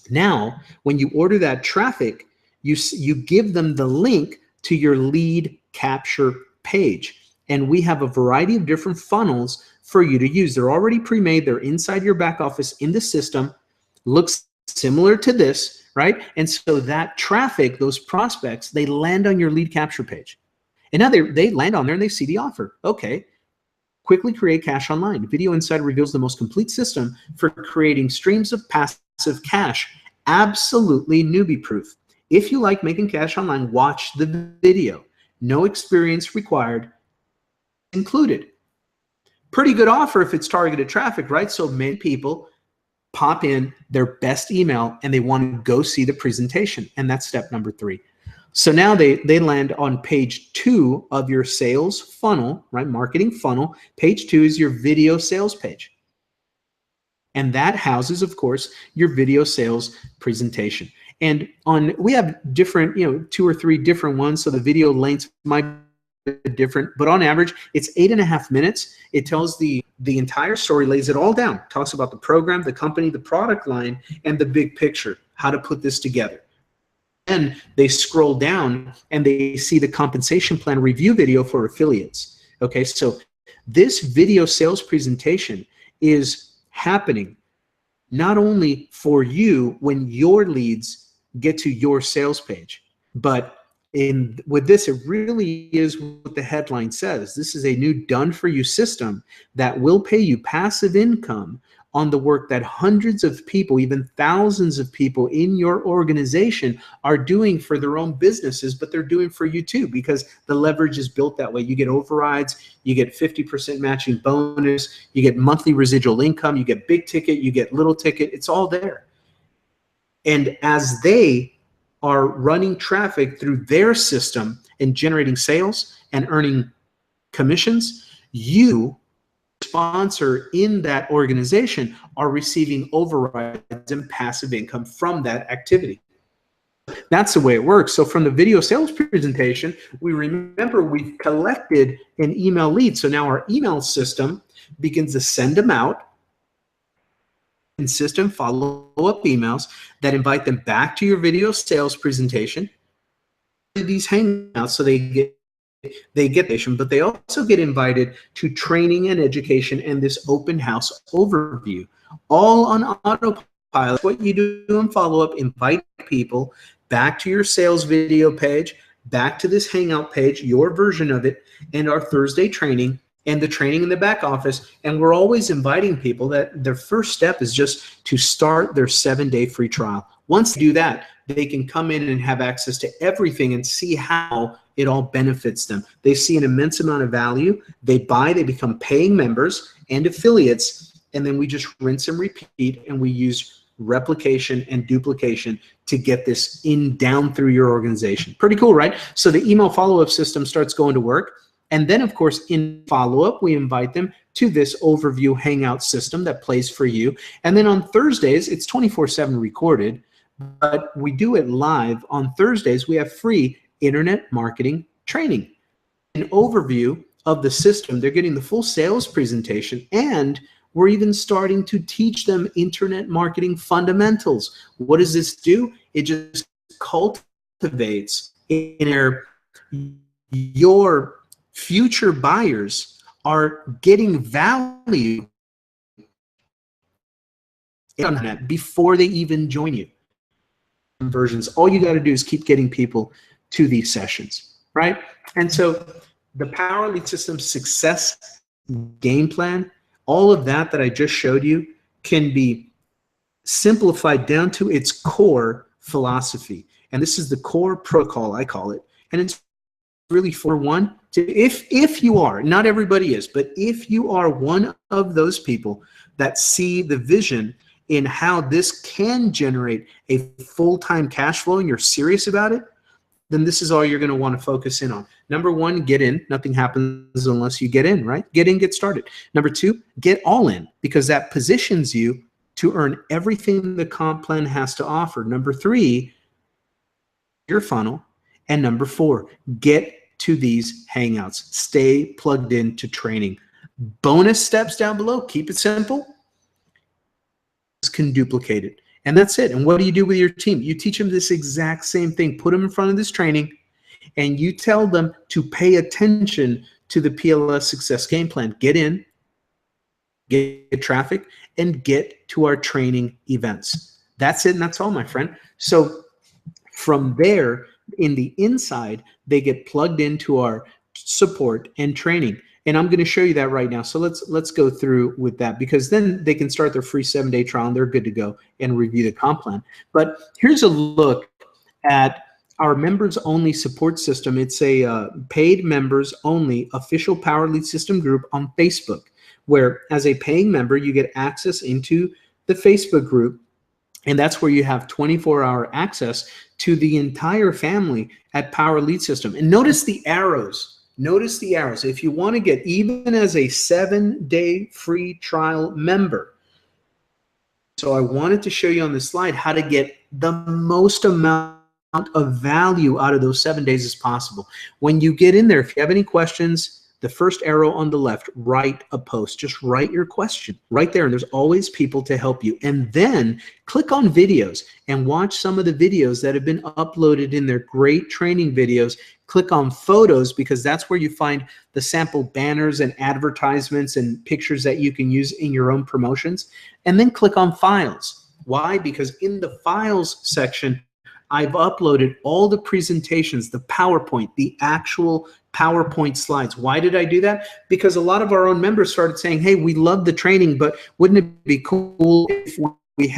now when you order that traffic, you give them the link to your lead capture page. And we have a variety of different funnels for you to use. They're already pre-made. They're inside your back office in the system. Looks similar to this, right? And so that traffic, those prospects, they land on your lead capture page. And now they land on there and they see the offer. Okay, quickly create cash online. Video Insider reveals the most complete system for creating streams of passive cash. Absolutely newbie proof. If you like making cash online, watch the video. No experience required included. Pretty good offer if it's targeted traffic, right? So many people pop in their best email and they want to go see the presentation. And that's step number 3. So now they land on page 2 of your sales funnel, right? Marketing funnel. Page 2 is your video sales page. And that houses, of course, your video sales presentation. And we have different, 2 or 3 different ones. So the video lengths might be different, but on average, it's 8.5 minutes. It tells the entire story, lays it all down, talks about the program, the company, the product line, and the big picture, how to put this together. And they scroll down and they see the compensation plan review video for affiliates. Okay, so this video sales presentation is happening not only for you when your leads get to your sales page, but with this, it really is what the headline says. This is a new done-for-you system that will pay you passive income on the work that hundreds of people, even thousands of people in your organization are doing for their own businesses, but they're doing for you too, because the leverage is built that way. You get overrides, you get 50% matching bonus, you get monthly residual income, you get big ticket, you get little ticket, it's all there. And as they are running traffic through their system and generating sales and earning commissions, you, sponsor in that organization, are receiving overrides and passive income from that activity. That's the way it works. So from the video sales presentation, we've collected an email lead. So now our email system begins to send them out consistent follow-up emails that invite them back to your video sales presentation, these hangouts, so they get but they also get invited to training and education and this open house overview, all on autopilot. What you do in follow-up, invite people back to your sales video page, back to this hangout page, your version of it, and our Thursday training, and the training in the back office. And we're always inviting people that their first step is just to start their 7-day free trial. Once they do that, they can come in and have access to everything and see how it all benefits them. They see an immense amount of value. They buy, they become paying members and affiliates, and then we just rinse and repeat, and we use replication and duplication to get this down through your organization. Pretty cool, right? So the email follow-up system starts going to work. And then, of course, in follow-up, we invite them to this overview hangout system that plays for you. And then on Thursdays, it's 24/7 recorded, but we do it live. On Thursdays, we have free internet marketing training, an overview of the system. They're getting the full sales presentation, and we're even starting to teach them internet marketing fundamentals. What does this do? It just cultivates in your future buyers are getting value on that before they even join you. Conversions. All you got to do is keep getting people to these sessions, right? And so the Power Lead System success game plan, all of that I just showed you can be simplified down to its core philosophy. And this is the core protocol, I call it. And it's really for one, if you are, not everybody is, but if you are one of those people that see the vision in how this can generate a full-time cash flow and you're serious about it, then this is all you're going to want to focus in on. Number one, get in. Nothing happens unless you get in, right? Get in, get started. Number two, get all in, because that positions you to earn everything the comp plan has to offer. Number three, your funnel. And number four, get to these hangouts. Stay plugged into training. Bonus steps down below. Keep it simple. Can duplicate it. And that's it. And what do you do with your team? You teach them this exact same thing. Put them in front of this training, and you tell them to pay attention to the PLS success game plan. Get in, get traffic, and get to our training events. That's it, and that's all, my friend. So from there, in the inside, they get plugged into our support and training. And I'm going to show you that right now. So let's go through with that, because then they can start their free 7-day trial and they're good to go and review the comp plan. But here's a look at our members only support system. It's a paid members only official Power Lead System group on Facebook, where as a paying member, you get access into the Facebook group. And that's where you have 24-hour access to the entire family at Power Lead System. And notice the arrows. Notice the arrows. If you want to get, even as a 7-day free trial member. So I wanted to show you on this slide how to get the most amount of value out of those 7 days as possible. When you get in there, if you have any questions, the first arrow on the left, write a post. Just write your question right there, and there's always people to help you. And then click on videos and watch some of the videos that have been uploaded in their great training videos. Click on photos, because that's where you find the sample banners and advertisements and pictures that you can use in your own promotions. And then click on files. Why? Because in the files section, I've uploaded all the presentations, the PowerPoint, the actual PowerPoint slides. Why did I do that? Because a lot of our own members started saying, hey, we love the training, but wouldn't it be cool if we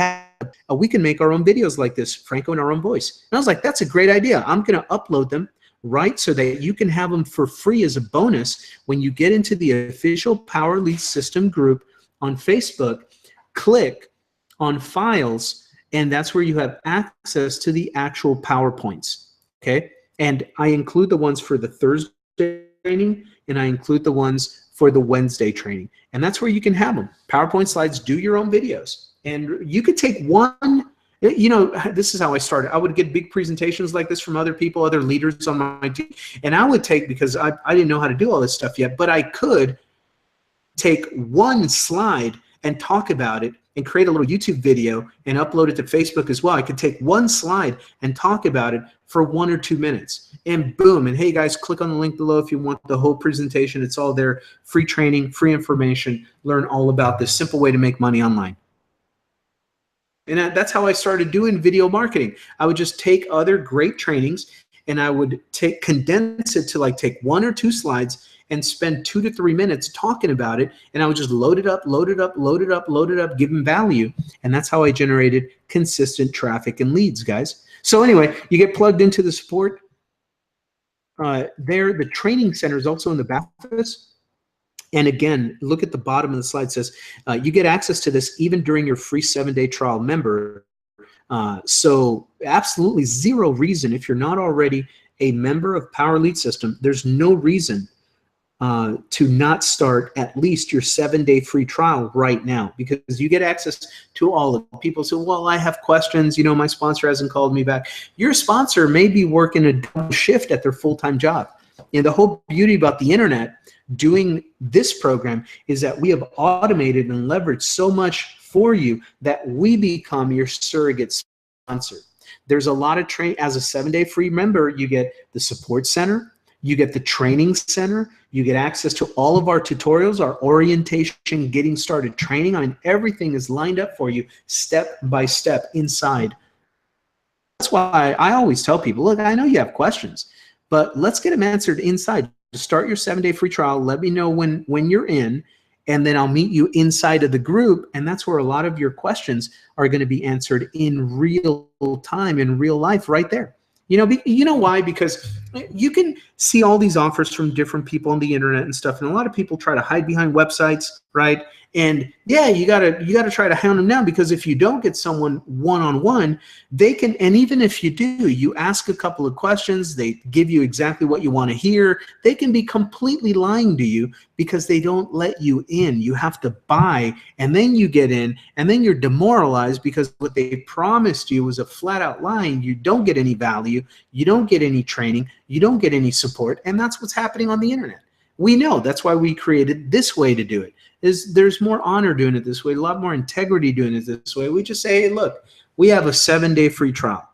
can make our own videos like this, Franco, in our own voice? And I was like, that's a great idea. I'm going to upload them, right, so that you can have them for free as a bonus when you get into the official Power Lead System group on Facebook. Click on files, and that's where you have access to the actual PowerPoints, okay? And I include the ones for the Thursday training, and I include the ones for the Wednesday training. And that's where you can have them. PowerPoint slides, do your oin videos. And you could take one, you know, this is how I started. I would get big presentations like this from other people, other leaders on my team. And I would take, because I didn't know how to do all this stuff yet, but I could take one slide and talk about it and create a little YouTube video and upload it to Facebook as well. I could take one slide and talk about it for 1 or 2 minutes, and boom. And hey guys, click on the link below if you want the whole presentation. It's all there. Free training, free information. Learn all about this simple way to make money online. And that's how I started doing video marketing. I would just take other great trainings and I would condense it to take 1 or 2 slides and spend 2 to 3 minutes talking about it. And I would just load it up, give them value. And that's how I generated consistent traffic and leads, guys. So anyway, you get plugged into the support. There, the training center is also in the back office. And again, look at the bottom of the slide. It says you get access to this even during your free 7-day trial member. So absolutely zero reason, if you're not already a member of Power Lead System, there's no reason to not start at least your 7-day free trial right now, because you get access to all of it. People say, well, I have questions, you know, my sponsor hasn't called me back. Your sponsor may be working a double shift at their full-time job. And the whole beauty about the internet, doing this program is that we have automated and leveraged so much for you that we become your surrogate sponsor. There's a lot of training. As a 7-day free member, you get the support center, you get the training center, you get access to all of our tutorials, our orientation, getting started training. I mean, everything is lined up for you step by step inside. That's why I always tell people, look, I know you have questions, but let's get them answered inside. Start your 7-day free trial. Let me know when you're in, and then I'll meet you inside of the group. And that's where a lot of your questions are going to be answered in real time, in real life, right there. You know why? Because you can see all these offers from different people on the internet and stuff, and a lot of people try to hide behind websites, right? And yeah, you gotta try to hound them down, because if you don't get someone one-on-one, they can, and even if you do, you ask a couple of questions, they give you exactly what you want to hear, they can be completely lying to you because they don't let you in. You have to buy, and then you get in, and then you're demoralized because what they promised you was a flat-out lying. You don't get any value, you don't get any training, you don't get any support, and that's what's happening on the internet. We know. That's why we created this way to do it. There's more honor doing it this way, a lot more integrity doing it this way. We just say, hey, look, we have a 7-day free trial.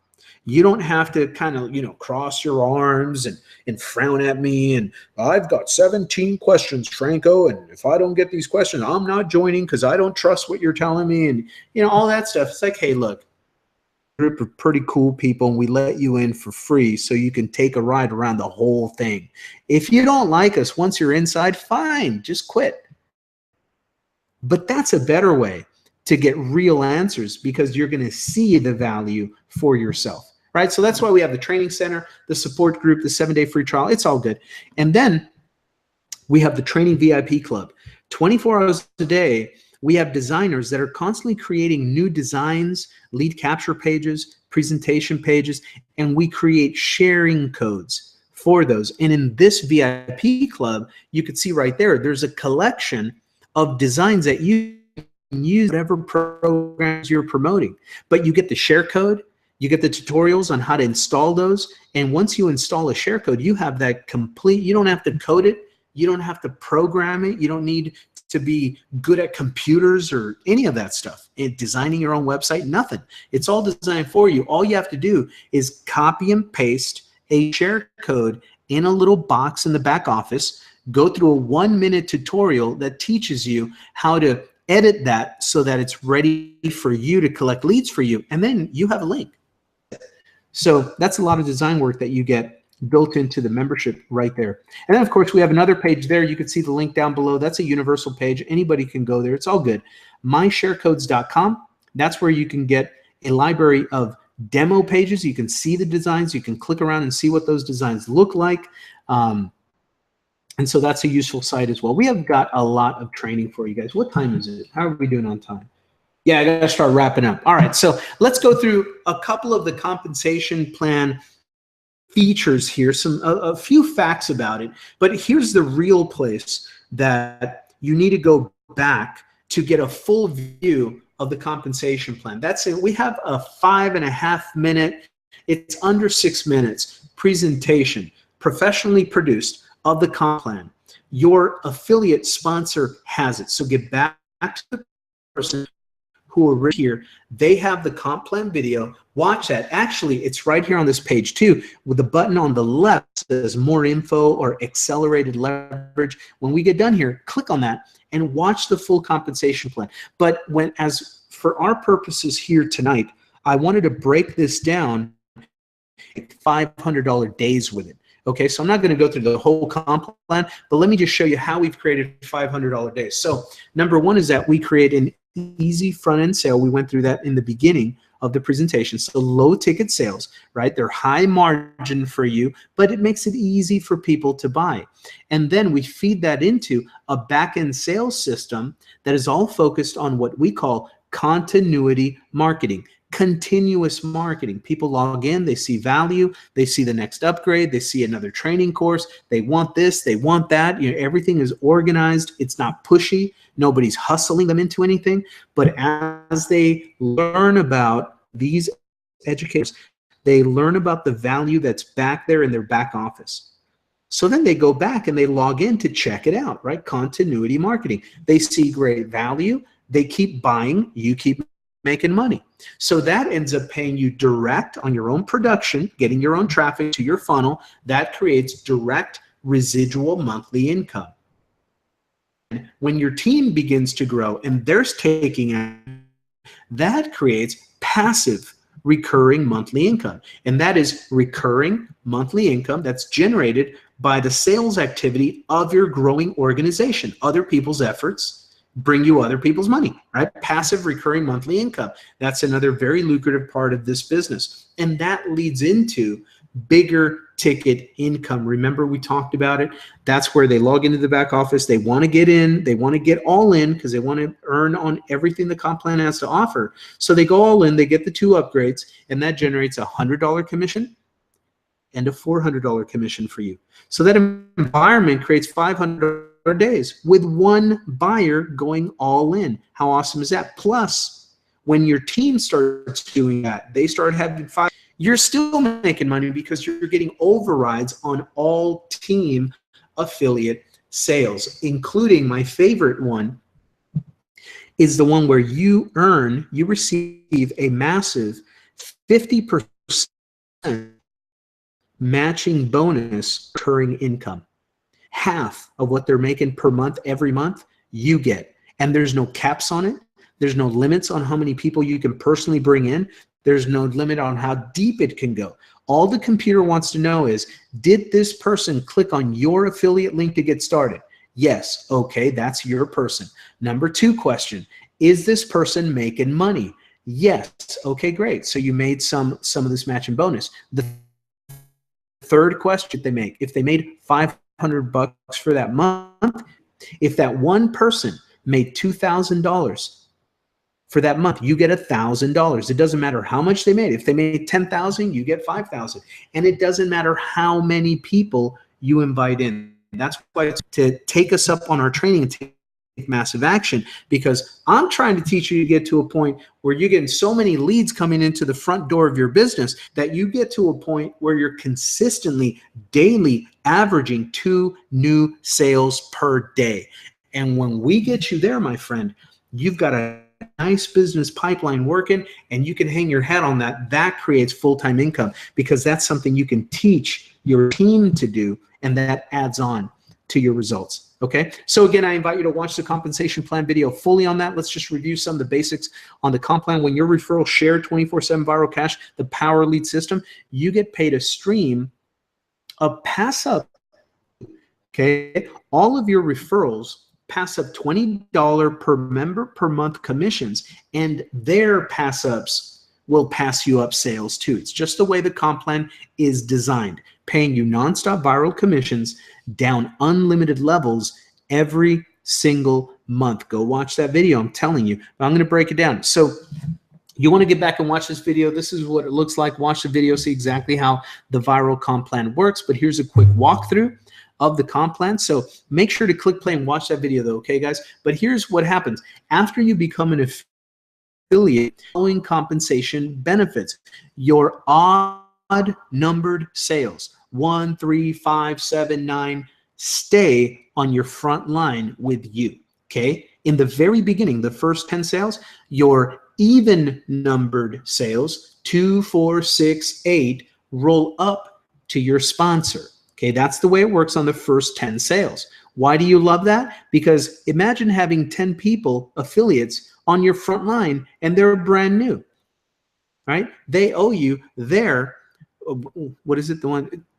You don't have to kind of, cross your arms and frown at me and I've got 17 questions, Franco, and if I don't get these questions, I'm not joining because I don't trust what you're telling me, and all that stuff. It's like, hey, look, group of pretty cool people, and we let you in for free so you can take a ride around the whole thing. If you don't like us once you're inside, fine, just quit. But that's a better way to get real answers, because you're going to see the value for yourself, right? So that's why we have the training center, the support group, the 7-day free trial. It's all good. And then we have the training VIP club. 24 hours a day, we have designers that are constantly creating new designs, lead capture pages, presentation pages, and we create sharing codes for those. And in this VIP club, you can see right there, there's a collection of designs that you can use whatever programs you're promoting. But you get the share code, you get the tutorials on how to install those, and once you install a share code, you have that complete. You don't have to code it, you don't have to program it, you don't need to be good at computers or any of that stuff. And designing your own website, nothing. It's all designed for you. All you have to do is copy and paste a share code in a little box in the back office, go through a 1-minute tutorial that teaches you how to edit that so that it's ready for you to collect leads for you, and then you have a link. So that's a lot of design work that you get built into the membership right there. And then of course we have another page there. You can see the link down below. That's a universal page. Anybody can go there. It's all good. mysharecodes.com. That's where you can get a library of demo pages. You can see the designs. You can click around and see what those designs look like. And so that's a useful site as well. We have got a lot of training for you guys. What time is it? How are we doing on time? Yeah, I got to start wrapping up. All right, so let's go through a couple of the compensation plan features here, a few facts about it. But here's the real place that you need to go back to get a full view of the compensation plan. That's it. We have a 5.5 minute, it's under 6 minutes, presentation, professionally produced, of the comp plan. Your affiliate sponsor has it. So get back to the person who are right here. They have the comp plan video. Watch that. Actually, it's right here on this page too, with the button on the left that says more info or accelerated leverage. When we get done here, click on that and watch the full compensation plan. But as for our purposes here tonight, I wanted to break this down $500 days with it. Okay, so I'm not going to go through the whole comp plan, but let me just show you how we've created $500 days. So number one is that we create an easy front-end sale. We went through that in the beginning of the presentation. So low ticket sales, right? They're high margin for you, but it makes it easy for people to buy. And then we feed that into a back-end sales system that is all focused on what we call continuity marketing. Continuous marketing. People log in, they see value, they see the next upgrade, they see another training course, they want this, they want that. Everything is organized. It's not pushy. Nobody's hustling them into anything. But as they learn about these educators, they learn about the value that's back there in their back office. So then they go back and they log in to check it out, right? Continuity marketing. They see great value. They keep buying. You keep making money. So that ends up paying you direct on your own production, getting your own traffic to your funnel. That creates direct residual monthly income. When your team begins to grow and they're taking action, that creates passive recurring monthly income. And that is recurring monthly income that's generated by the sales activity of your growing organization. Other people's efforts bring you other people's money, right? Passive recurring monthly income. That's another very lucrative part of this business. And that leads into bigger ticket income. Remember, we talked about it. That's where they log into the back office. They want to get in. They want to get all in because they want to earn on everything the comp plan has to offer. So they go all in. They get the 2 upgrades, and that generates a $100 commission and a $400 commission for you. So that environment creates 500 days with one buyer going all in. How awesome is that? Plus, when your team starts doing that, they start having 5. You're still making money because you're getting overrides on all team affiliate sales, including my favorite one is the one where you receive a massive 50% matching bonus recurring income. Half of what they're making per month, every month, you get. And there's no caps on it. There's no limits on how many people you can personally bring in. There's no limit on how deep it can go. All the computer wants to know is, did this person click on your affiliate link to get started? Yes. Okay, that's your person. Number 2 question, is this person making money? Yes. Okay, great. So you made some of this matching bonus. The 3rd question if they made $500 for that month, if that one person made $2,000 for that month, you get $1,000. It doesn't matter how much they made. If they made $10,000, you get $5,000. And it doesn't matter how many people you invite in. That's why it's to take us up on our training and take massive action, because I'm trying to teach you to get to a point where you're getting so many leads coming into the front door of your business that you get to a point where you're consistently daily averaging 2 new sales per day. And when we get you there, my friend, you've got a nice business pipeline working, and you can hang your hat on that. That creates full-time income because that's something you can teach your team to do, and that adds on to your results. Okay, so again, I invite you to watch the compensation plan video fully on that. Let's just review some of the basics on the comp plan. When your referral share 24/7 viral cash, the Power Lead system, you get paid a stream of pass up. Okay, all of your referrals pass up $20 per member per month commissions, and their pass ups will pass you up sales too. It's just the way the comp plan is designed, paying you nonstop viral commissions down unlimited levels every single month. Go watch that video. I'm telling you, but I'm going to break it down. So you want to get back and watch this video. This is what it looks like. Watch the video, see exactly how the viral comp plan works. But here's a quick walkthrough of the comp plan. So make sure to click play and watch that video though, okay guys? But here's what happens. After you become an affiliate, following compensation benefits, your odd numbered sales, 1, 3, 5, 7, 9, stay on your front line with you, okay? In the very beginning, the first 10 sales, your even numbered sales, 2, 4, 6, 8, roll up to your sponsor. Okay, that's the way it works on the first 10 sales. Why do you love that? Because imagine having 10 people, affiliates, on your front line, and they're brand new, right? They owe you their, what is it,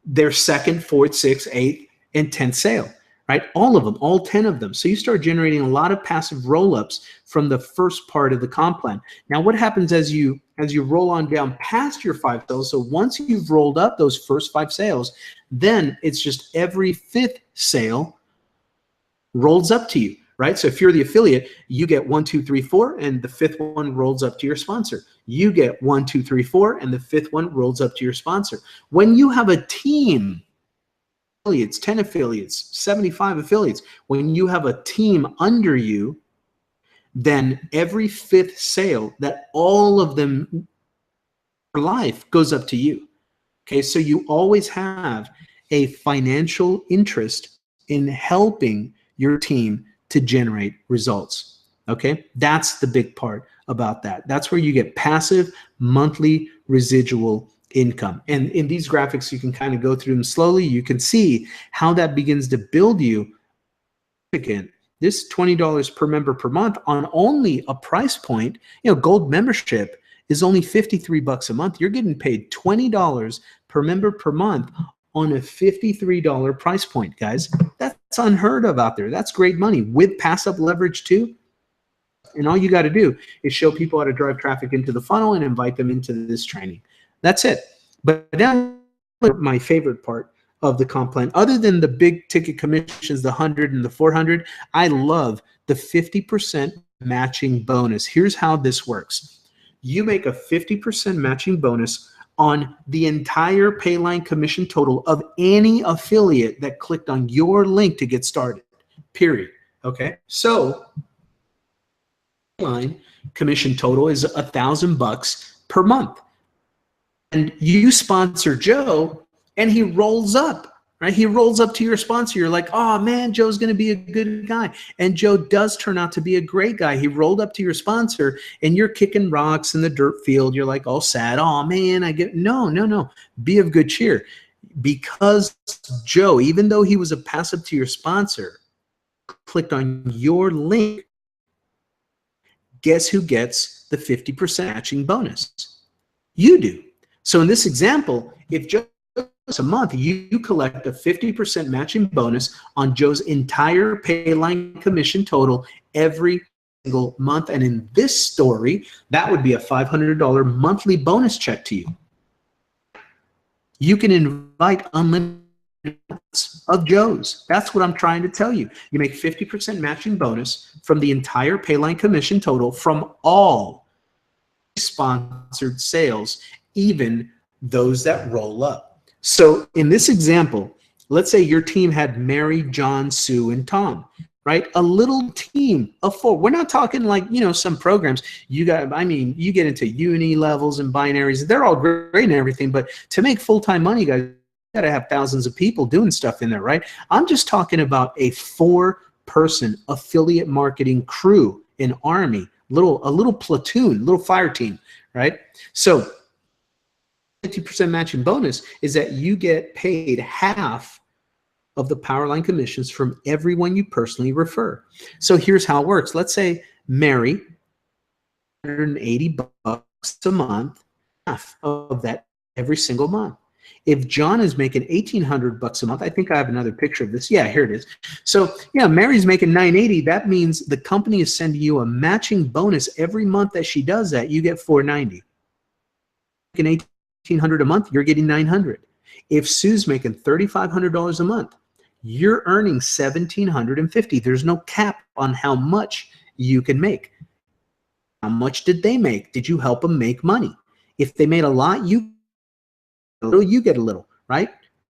their second, fourth, sixth, eighth, and 10th sale, right? All of them, all 10 of them. So you start generating a lot of passive roll-ups from the first part of the comp plan. Now, what happens as you roll on down past your 5 sales, so once you've rolled up those first 5 sales, then it's just every 5th sale rolls up to you, right? So if you're the affiliate, you get 1, 2, 3, 4, and the 5th one rolls up to your sponsor. You get 1, 2, 3, 4, and the 5th one rolls up to your sponsor. When you have a team, affiliates, 10 affiliates, 75 affiliates, when you have a team under you, then every 5th sale that all of them for life goes up to you. Okay, so you always have a financial interest in helping your team to generate results. Okay, that's the big part about that. That's where you get passive monthly residual income. And in these graphics, you can kind of go through them slowly. You can see how that begins to build you. Again, this $20 per member per month on only a price point, gold membership is only $53 a month. You're getting paid $20 per member per month on a $53 price point, guys. That's unheard of out there. That's great money with passive leverage too. And all you got to do is show people how to drive traffic into the funnel and invite them into this training. That's it. But now my favorite part of the comp plan, other than the big ticket commissions, the 100 and the 400, I love the 50% matching bonus. Here's how this works. You make a 50% matching bonus on the entire Payline commission total of any affiliate that clicked on your link to get started, period. Okay, so Payline commission total is $1,000 per month. And you sponsor Joe and he rolls up, right? He rolls up to your sponsor. You're like, oh man, Joe's going to be a good guy. And Joe does turn out to be a great guy. He rolled up to your sponsor and you're kicking rocks in the dirt field. You're like all sad. Oh man, no. Be of good cheer. Because Joe, even though he was a passive to your sponsor, clicked on your link, guess who gets the 50% matching bonus? You do. So in this example, if Joe a month, you collect a 50% matching bonus on Joe's entire Payline commission total every single month. And in this story, that would be a $500 monthly bonus check to you. You can invite unlimited of Joe's. That's what I'm trying to tell you. You make 50% matching bonus from the entire Payline commission total from all sponsored sales, even those that roll up. So in this example, let's say your team had Mary, John, Sue, and Tom, right? A little team of 4. We're not talking like, some programs. You get into uni levels and binaries. They're all great and everything, but to make full-time money, you guys, you got to have thousands of people doing stuff in there, right? I'm just talking about a 4-person affiliate marketing crew, an army, a little platoon, little fire team, right? So 50% matching bonus is that you get paid half of the Powerline commissions from everyone you personally refer. So here's how it works. Let's say Mary, $180 a month, half of that every single month. If John is making $1,800 a month, I think I have another picture of this. Yeah, here it is. So yeah, Mary's making $980. That means the company is sending you a matching bonus every month that she does that. You get $490. Making $1,800 a month, you're getting $900. If Sue's making $3,500 a month, you're earning $1,750. There's no cap on how much you can make. How much did they make? Did you help them make money? If they made a lot, you get a little, right?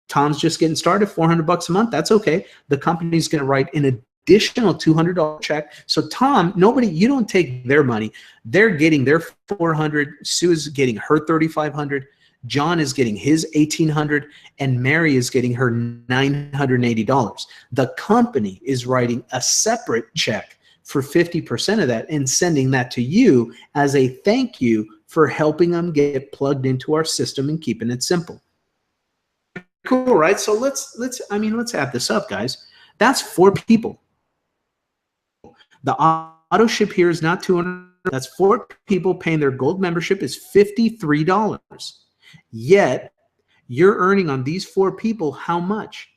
Tom's just getting started, $400 a month. That's okay. The company's going to write an additional $200 check. So Tom, you don't take their money. They're getting their $400. Sue's getting her $3,500. John is getting his $1,800, and Mary is getting her $980. The company is writing a separate check for 50% of that and sending that to you as a thank you for helping them get plugged into our system and keeping it simple. Cool, right? So let's add this up, guys. That's 4 people. The auto ship here is not $200. That's 4 people paying their gold membership is $53. Yet, you're earning on these 4 people how much?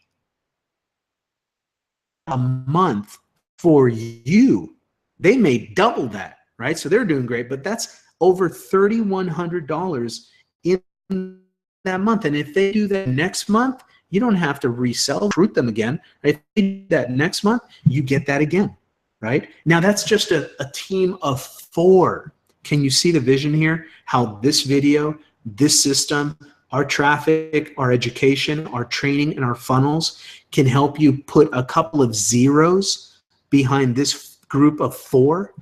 A month for you. They made double that, right? So they're doing great, but that's over $3,100 in that month. And if they do that next month, you don't have to resell, recruit them again. If they do that next month, you get that again, right? Now, that's just a team of 4. Can you see the vision here? How this video, this system, our traffic, our education, our training, and our funnels can help you put a couple of zeros behind this group of 4,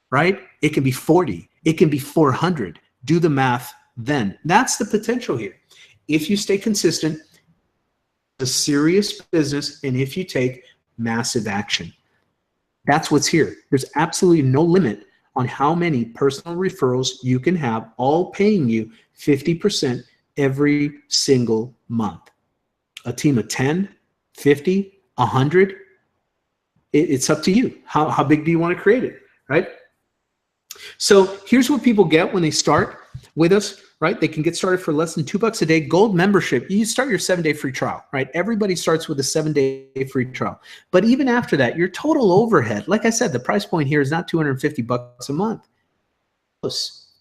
right? It can be 40. It can be 400. Do the math then. That's the potential here. If you stay consistent, a serious business, and if you take massive action. That's what's here. There's absolutely no limit on how many personal referrals you can have, all paying you 50% every single month. A team of 10, 50, 100, it's up to you. How big do you want to create it, right? So here's what people get when they start with us, right? They can get started for less than $2 a day. Gold membership, you start your 7-day free trial, right? Everybody starts with a 7-day free trial. But even after that, your total overhead, like I said, the price point here is not $250 a month. It's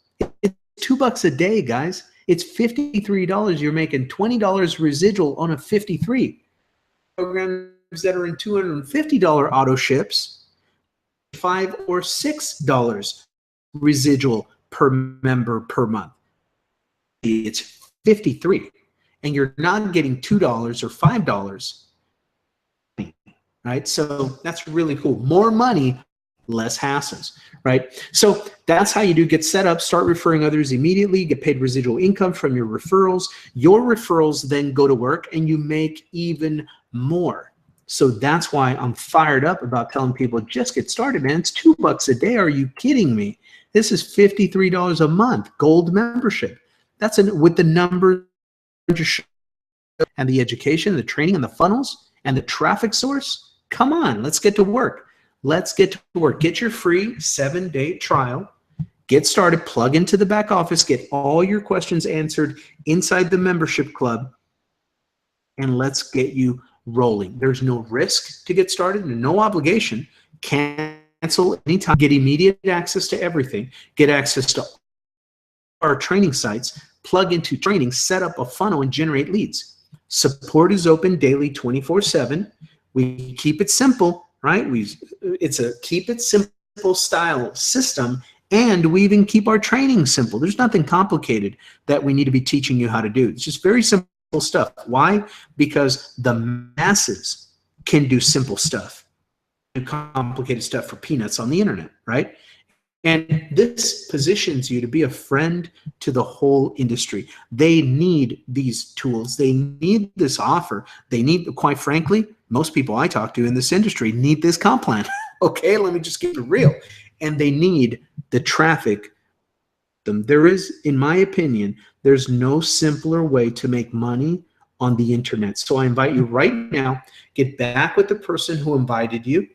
$2 a day, guys. It's $53. You're making $20 residual on a $53. Programs that are in $250 auto ships, $5 or $6 residual per member per month. It's $53, and you're not getting $2 or $5, right? So that's really cool. More money, less hassles, right? So that's how you do get set up, start referring others immediately, get paid residual income from your referrals. Your referrals then go to work, and you make even more. So that's why I'm fired up about telling people, just get started, man. It's $2 a day. Are you kidding me? This is $53 a month, gold membership. That's with the number and the education, the training, and the funnels, and the traffic source. Come on, let's get to work. Let's get to work. Get your free 7-day trial. Get started, plug into the back office, get all your questions answered inside the membership club, and let's get you rolling. There's no risk to get started, no obligation. Cancel anytime. Get immediate access to everything. Get access to our training sites. Plug into training, set up a funnel, and generate leads. Support is open daily 24/7. We keep it simple, right? It's a keep it simple style system, and we even keep our training simple. There's nothing complicated that we need to be teaching you how to do. It's just very simple stuff. Why? Because the masses can do simple stuff. Do complicated stuff for peanuts on the internet, right? And this positions you to be a friend to the whole industry. They need these tools. They need this offer. They need, quite frankly, most people I talk to in this industry need this comp plan. Okay, let me just keep it real. And they need the traffic. There is, in my opinion, there's no simpler way to make money on the internet. So I invite you right now, get back with the person who invited you.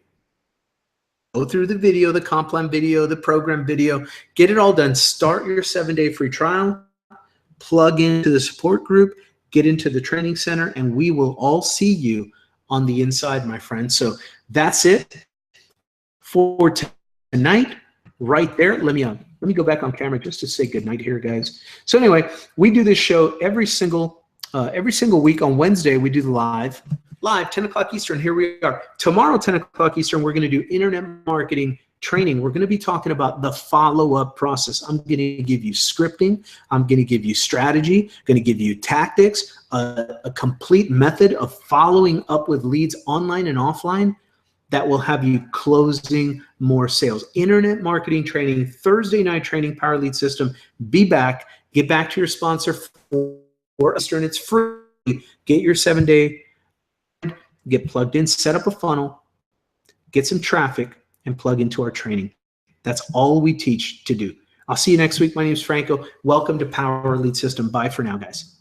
Go through the video, the comp plan video, the program video, get it all done. Start your 7-day free trial, plug into the support group, get into the training center, and we will all see you on the inside, my friend. So that's it for tonight right there. Let me go back on camera just to say good night here, guys. So anyway, we do this show every single week on Wednesday. We do the live 10 o'clock Eastern. Here we are. Tomorrow, 10 o'clock Eastern, we're going to do internet marketing training. We're going to be talking about the follow-up process. I'm going to give you scripting. I'm going to give you strategy. I'm going to give you tactics, a complete method of following up with leads online and offline that will have you closing more sales. Internet marketing training, Thursday night training, Power Lead System. Be back. Get back to your sponsor for Eastern. It's free. Get your 7-day. Get plugged in, set up a funnel, get some traffic, and plug into our training. That's all we teach to do. I'll see you next week. My name is Franco. Welcome to Power Lead System. Bye for now, guys.